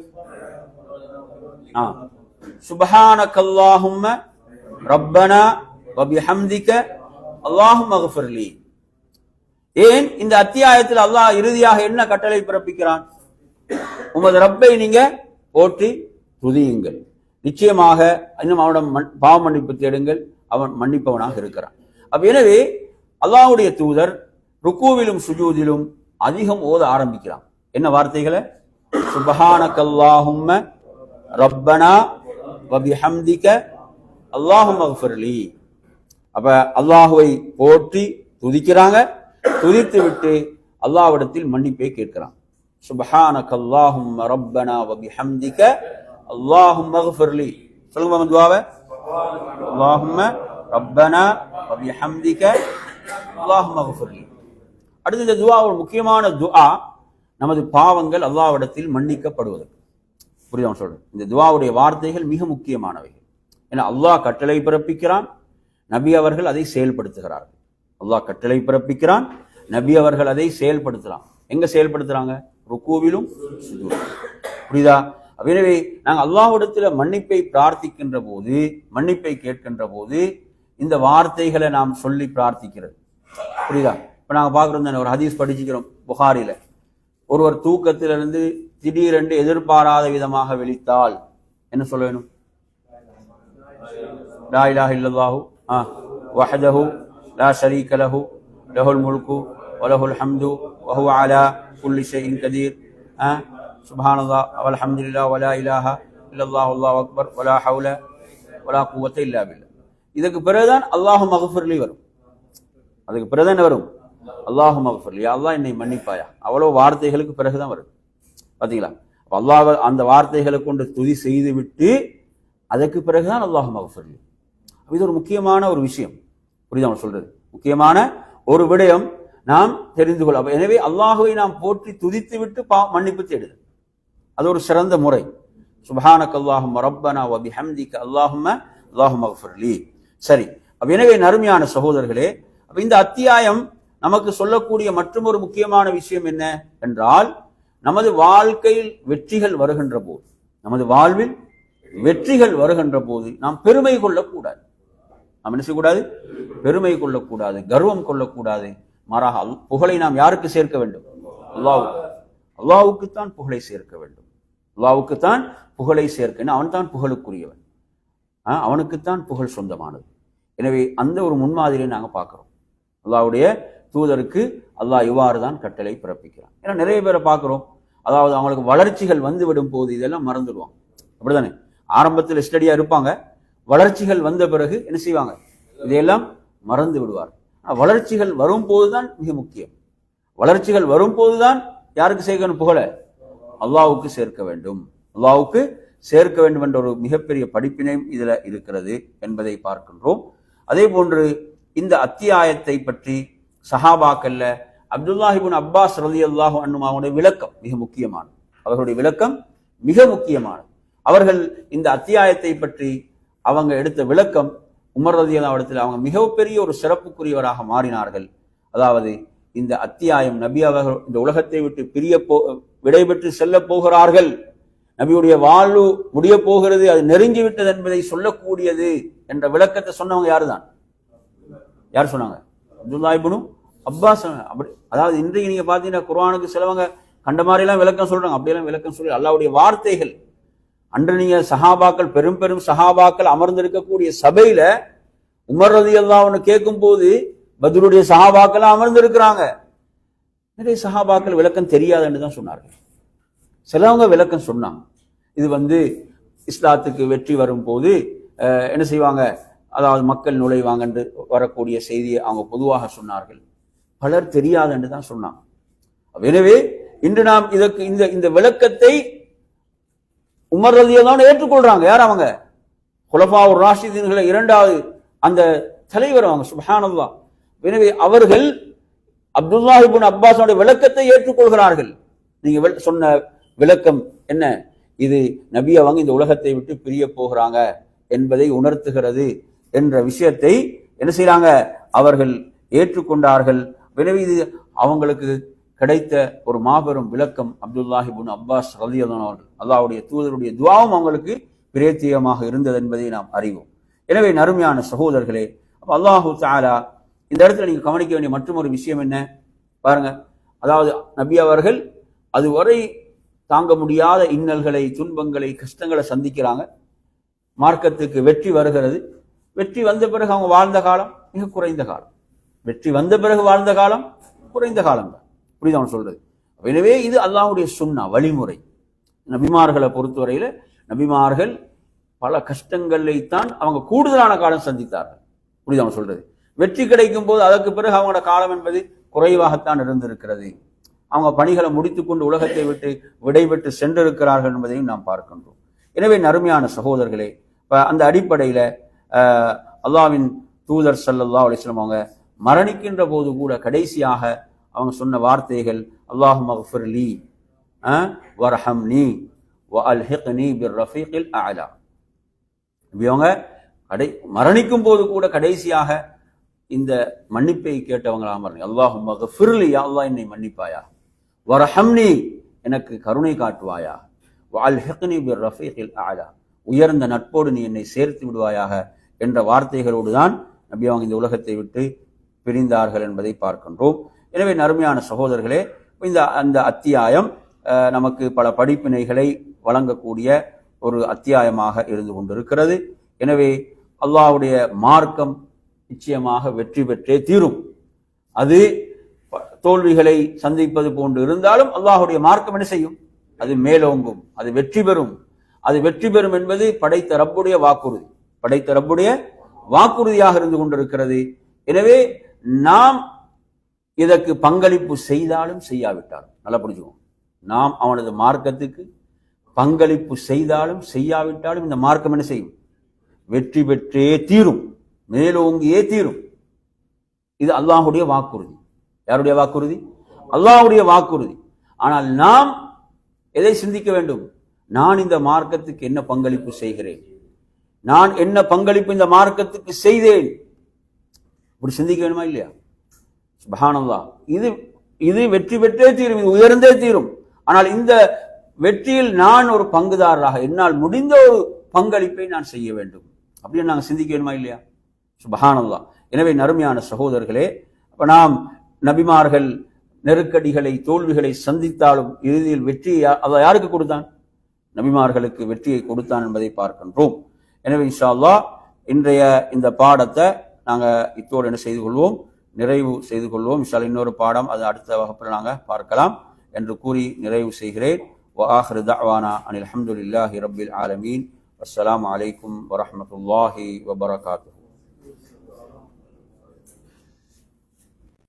சுப்ஹானக்கல்லாஹும்ம ரப்பனா வ பிஹம்திக அல்லாஹும்ம இக்ஃபிர்லி. ஏன் இந்த அத்தியாயத்தில் அல்லாஹ் இறுதியாக என்ன கட்டளை பிறப்பிக்கிறான்? உமது ரப்பை நீங்க போற்றி துதியுங்கள், நிச்சயமாக இன்னும் அவனிடம் பாவ மன்னிப்பு தேடுங்கள், அவன் மன்னிப்பவனாக இருக்கிறான். அப்ப எனவே அல்லாஹ்வுடைய தூதர் ருக்கூவிலும் சுஜூதிலும் அதிகம் ஓத ஆரம்பிக்கிறான். என்ன வார்த்தைகளை? சுப்ஹானக்கல்லாஹும்ம ரப்பனா வ பிஹம்திக அல்லாஹும்ம இக்ஃபிர்லி. அப்ப அல்லாஹ்வை போற்றி துதிக்கிறாங்க, துதித்து விட்டு அல்லாஹ்விடத்தில் மன்னிப்பை கேட்கிறான். சுப்ஹானக்கல்லாஹும்ம ரப்பனா வ பிஹம்திக அல்லாஹும்ம இக்ஃபிர்லி. சொல்லுங்க துஆவை. அல்லாஹும்ம ரப்பனா வ பிஹம்திக அல்லாஹும்ம இக்ஃபிர்லி. அடுத்து இந்த துஆ ஒரு முக்கியமான துஆ, நமது பாவங்கள் அல்லாஹ்விடத்தில் மன்னிக்கப்படுவது. புரியுதா சொல்றேன்? இந்த துஆவுடைய வார்த்தைகள் மிக முக்கியமானவை. ஏன்னா அல்லாஹ் கட்டளை பிறப்பிக்கிறான், நபி அவர்கள் அதை செயல்படுத்துகிறார்கள். அல்லாஹ் கட்டளை பிறப்பிக்கிறான், நபி அவர்கள் அதை செயல்படுத்தலாம். எங்க செயல்படுத்துறாங்க? ருக்கூவிலும் சுஜூதிலும். புரியுதா? எனவே நாங்கள் அல்லாஹ்விடத்துல மன்னிப்பை பிரார்த்திக்கின்ற போது, மன்னிப்பை கேட்கின்ற போது இந்த வார்த்தைகளை நாம் சொல்லி பிரார்த்திக்கிறது. புரியுதா? இப்ப நாங்க பாக்குறோம், ஒரு ஹதீஸ் படிச்சுக்கிறோம் புகாரில, ஒருவர் தூக்கத்திலிருந்து திடீரென்று எதிர்பாராத விதமாக விழித்தால் என்ன சொல்ல வேணும்? லா இலாஹ இல்லல்லாஹு வஹ்தஹு லா ஷரீக லஹு லஹுல் முல்கு வ லஹுல் ஹம்து வ ஹுவ அலா குல்லி ஷைஇன் கதீர் சுப்ஹானல்லாஹ் வல்ஹம்துலில்லாஹ் வ லா இலாஹ இல்லல்லாஹு அல்லாஹு அக்பர் வ லா ஹவுல வ லா குவத்த இல்லா பில்லாஹ். இதுக்கு பிறகுதான் அல்லாஹும்ம இக்ஃபிர்லி வரும். அதுக்கு பிறகுதான் வரும் அல்லாஹும்ம இக்ஃபிர்லி, அல்லாஹ் என்னை மன்னிப்பாயா. அவ்வளவு வார்த்தைகளுக்கு பிறகுதான் வரும். பாத்தீங்களா? அல்லாஹ் அந்த வார்த்தைகளை கொண்டு துதி செய்து விட்டு அதற்கு பிறகுதான் அல்லாஹும்ம இக்ஃபிர்லி. இது ஒரு முக்கியமான ஒரு விஷயம். புரியுதா சொல்றது? முக்கியமான ஒரு விடயம் நாம் தெரிந்து கொள்ள. எனவே அல்லாஹுவை நாம் போற்றி துதித்து விட்டு மன்னிப்பு தேடுது. அது ஒரு சிறந்த முறை. சுப்ஹானக்கல்லாஹும்ம ரப்பனா வ பிஹம்திக அல்லாஹும்ம இக்ஃபிர்லி. சரி, எனவே நறுமையான சகோதரர்களே, இந்த அத்தியாயம் நமக்கு சொல்லக்கூடிய மற்றொரு முக்கியமான விஷயம் என்ன என்றால், நமது வாழ்க்கையில் வெற்றிகள் வருகின்ற போது, நமது வாழ்வில் வெற்றிகள் வருகின்ற போது நாம் பெருமை கொள்ளக்கூடாது. நாம் என்ன செய்யக்கூடாது? பெருமை கொள்ளக்கூடாது, கர்வம் கொள்ளக்கூடாது. மாறாக புகழை நாம் யாருக்கு சேர்க்க வேண்டும்? அல்லாஹ்வுக்குத்தான் புகழை சேர்க்க வேண்டும். அல்லாஹ்வுக்குத்தான் புகழை சேர்க்க, அவன் தான் புகழுக்குரியவன், அவனுக்குத்தான் புகழ் சொந்தமானது. எனவே அந்த ஒரு முன்மாதிரியை நாங்கள் பார்க்கிறோம். அல்லாஹ்வுடைய தூதருக்கு அல்லாஹ் இவ்வாறு தான் கட்டளை பிறப்பிக்கிறான். ஏன்னா நிறைய பேரை பார்க்கிறோம், அதாவது அவங்களுக்கு வளர்ச்சிகள் வந்து விடும் போது இதெல்லாம் மறந்துடுவாங்க. அப்படிதானே? ஆரம்பத்தில் ஸ்டடியா இருப்பாங்க, வளர்ச்சிகள் வந்த பிறகு என்ன செய்வாங்க? இதையெல்லாம் மறந்து விடுவார். வளர்ச்சிகள் வரும்போதுதான் மிக முக்கியம். வளர்ச்சிகள் வரும்போதுதான் யாருக்கு சேர்க்கணும்? புகழ அல்லாஹ்வுக்கு சேர்க்க வேண்டும். அல்லாஹ்வுக்கு சேர்க்க வேண்டும் என்ற ஒரு மிகப்பெரிய படிப்பினையும் இதுல இருக்கிறது என்பதை பார்க்கின்றோம். அதே போன்று இந்த அத்தியாயத்தை பற்றி சஹாபாக்கல்ல அப்துல்லாஹ் இப்னு அப்பாஸ் ரலியல்லாஹு அன்ஹு அவருடைய விளக்கம் மிக முக்கியமானது. அவர்களுடைய விளக்கம் மிக முக்கியமானது. அவர்கள் இந்த அத்தியாயத்தை பற்றி அவங்க எடுத்த விளக்கம், உமர் ரலியல்லாஹு இடத்தில் அவங்க மிகப்பெரிய ஒரு சிறப்புக்குரியவராக மாறினார்கள். அதாவது இந்த அத்தியாயம் நபி அவர்கள் இந்த உலகத்தை விட்டு விடைபெற்று செல்ல போகிறார்கள், நபியுடைய வாழ்வு முடிய போகிறது, அது நெருங்கி விட்டது என்பதை சொல்லக்கூடியது என்ற விளக்கத்தை சொன்னவங்க யாருதான்? யார் சொன்னாங்க? அப்துல்லாஹ் இப்னு அப்பாஸ். அப்படி அதாவது இன்றைக்கு நீங்க பாத்தீங்கன்னா குர்ஆனுக்கு சிலவங்க கண்ட மாதிரி எல்லாம் விளக்கம் சொல்றாங்க. அப்படியெல்லாம் விளக்கம் சொல்லி அல்லாஹ்வுடைய வார்த்தைகள். அன்று நீங்க சஹாபாக்கள், பெரும் பெரும் சஹாபாக்கள் அமர்ந்திருக்கக்கூடிய சபையில உமர் ரலியல்லாஹு அன்ஹு கேட்கும் போது பத்ருடைய சஹாபாக்கள் அமர்ந்திருக்கிறாங்க. நிறைய சஹாபாக்கள் விளக்கம் தெரியாது என்று தான் சொன்னார்கள். சிலவங்க விளக்கம் சொன்னாங்க. இது இஸ்லாத்துக்கு வெற்றி வரும் போது என்ன செய்வாங்க, அதாவது மக்கள் நுழைவாங்க என்று வரக்கூடிய செய்தியை அவங்க பொதுவாக சொன்னார்கள். பலர் தெரியாது என்று தான் சொன்னாங்க. எனவே இன்று நாம் இதற்கு இந்த விளக்கத்தை உமர் ரலியல்லாஹு ஏற்றுக்கொள்றாங்க. யார் அவங்க? குலஃபாவுர் ராஷிதீன்களை இரண்டாவது அந்த தலைவர் அவங்க. சுப்ஹானல்லாஹ். எனவே அவர்கள் அப்துல்லாஹ் இப்னு அப்பாஸுடைய விளக்கத்தை ஏற்றுக்கொள்கிறார்கள். நீங்க சொன்ன விளக்கம் என்ன? இது நபி அவங்க இந்த உலகத்தை விட்டு பிரிய போகிறாங்க என்பதை உணர்த்துகிறது என்ற விஷயத்தை என்ன செய்யறாங்க? அவர்கள் ஏற்றுக்கொண்டார்கள். எனவே இது அவங்களுக்கு கிடைத்த ஒரு மாபெரும் விளக்கம். அப்துல்லாஹ் இப்னு அப்பாஸ் ரலியல்லாஹு அன்ஹு அல்லாஹ்வுடைய தூதருடைய துஆவும் அவங்களுக்கு பிரேத்தியமாக இருந்தது என்பதை நாம் அறிவோம். எனவே நறுமையான சகோதரர்களே, அல்லாஹு தஆலா இந்த இடத்துல நீங்க கவனிக்க வேண்டிய மற்றொரு விஷயம் என்ன பாருங்க. அதாவது நபி அவர்கள் அதுவரை தாங்க முடியாத இன்னல்களை, துன்பங்களை, கஷ்டங்களை சந்திக்கிறாங்க. மார்க்கத்துக்கு வெற்றி வருகிறது. வெற்றி வந்த பிறகு அவங்க வாழ்ந்த காலம் மிக குறைந்த காலம். வெற்றி வந்த பிறகு வாழ்ந்த காலம் குறைந்த காலம் தான். புரியுது அவன் சொல்றது. எனவே இது அல்லாஹ்வுடைய சுன்னா, வழிமுறை. நபிமார்களை பொறுத்தவரையில நபிமார்கள் பல கஷ்டங்களைத்தான் அவங்க கூடுதலான காலம் சந்தித்தார்கள். புரியுது அவன் சொல்றது. வெற்றி கிடைக்கும் போது அதற்கு பிறகு அவங்களோட காலம் என்பது குறைவாகத்தான் இருந்திருக்கிறது. அவங்க பணிகளை முடித்துக்கொண்டு உலகத்தை விட்டு விடைபெற்று சென்றிருக்கிறார்கள் என்பதையும் நாம் பார்க்கின்றோம். எனவே நறுமையான சகோதரர்களே, அந்த அடிப்படையில அல்லாஹ்வின் தூதர் ஸல்லல்லாஹு அலைஹி வஸல்லம் அவங்க மரணிக்கின்ற போது கூட கடைசியாக அவங்க சொன்ன வார்த்தைகள் அல்லாஹும்ம ஃபிர்லி வர்ஹம்னி வஅல்ஹிக்னி பிர்ரஃபீகில் அஅலா. இவங்க மரணிக்கும் போது கூட கடைசியாக இந்த மன்னிப்பை கேட்டவங்களா மரணி. அல்லாஹும்ம ஃபிர்லி, யா அல்லாஹ் என்னை மன்னிப்பாயா, வர்ஹம்னி எனக்கு கருணை காட்டுவாயா, வஅல்ஹிக்னி பிர்ரஃபீகில் அஅலா உயர்ந்த நட்போடு நீ என்னை சேர்த்து விடுவாயாக என்ற வார்த்தைகளோடு தான் நபி அவங்க இந்த உலகத்தை விட்டு பிரிந்தார்கள் என்பதை பார்க்கின்றோம். எனவே நறுமையான சகோதரர்களே, அந்த அத்தியாயம் நமக்கு பல படிப்பினைகளை வழங்கக்கூடிய ஒரு அத்தியாயமாக இருந்து கொண்டிருக்கிறது. எனவே அல்லாஹ்வுடைய மார்க்கம் நிச்சயமாக வெற்றி பெற்றே தீரும். அது தோல்விகளை சந்திப்பது போன்று இருந்தாலும் அல்லாஹ்வுடைய மார்க்கம் என்ன செய்யும்? அது மேலோங்கும், அது வெற்றி பெறும். அது வெற்றி பெறும் என்பது படைத்த ரப்புடைய வாக்குறுதி, படைத்த ரப்புடைய வாக்குறுதியாக இருந்து கொண்டிருக்கிறது. எனவே நாம் இதற்கு பங்களிப்பு செய்தாலும் செய்யாவிட்டாலும், நல்லா புரிஞ்சுக்கோம், நாம் அவனது மார்க்கத்துக்கு பங்களிப்பு செய்தாலும் செய்யாவிட்டாலும் இந்த மார்க்கம் என்ன செய்யும்? வெற்றி பெற்றே தீரும், மேலோங்கியே தீரும். இது அல்லாஹ்வுடைய வாக்குறுதி. யாருடைய வாக்குறுதி? அல்லாஹ்வுடைய வாக்குறுதி. ஆனால் நாம் எதை சிந்திக்க வேண்டும்? நான் இந்த மார்க்கத்துக்கு என்ன பங்களிப்பு செய்கிறேன், நான் என்ன பங்களிப்பு இந்த மார்க்கத்துக்கு செய்தேன், இப்படி சிந்திக்க வேணுமா இல்லையா? சுப்ஹானல்லாஹ். இது வெற்றி பெற்றே தீரும், இது உயர்ந்தே தீரும். ஆனால் இந்த வெற்றியில் நான் ஒரு பங்குதாரராக என்னால் முடிந்த ஒரு பங்களிப்பை நான் செய்ய வேண்டும் அப்படின்னு நாங்கள் சிந்திக்க வேணுமா இல்லையா? சுப்ஹானல்லாஹ். எனவே நறுமையான சகோதரர்களே, அப்ப நாம் நபிமார்கள் நெருக்கடிகளை, தோல்விகளை சந்தித்தாலும் இறுதியில் வெற்றியை அதை யாருக்கு கொடுத்தான்? நபிமார்களுக்கு வெற்றியை கொடுத்தான் என்பதை பார்க்கின்றோம். எனவே இன்ஷா அல்லாஹ் இன்றைய இந்த பாடத்தை நாங்கள் இத்தோடு என்ன செய்து கொள்வோம், நிறைவு செய்து கொள்வோம். இன்ஷா அல்லாஹ் இன்னொரு பாடம் அது அடுத்த வகுப்பில் நாங்கள் பார்க்கலாம் என்று கூறி நிறைவு செய்கிறேன். وآخر دعوانا أن الحمد لله رب العالمين والسلام عليكم ورحمة الله وبركاته.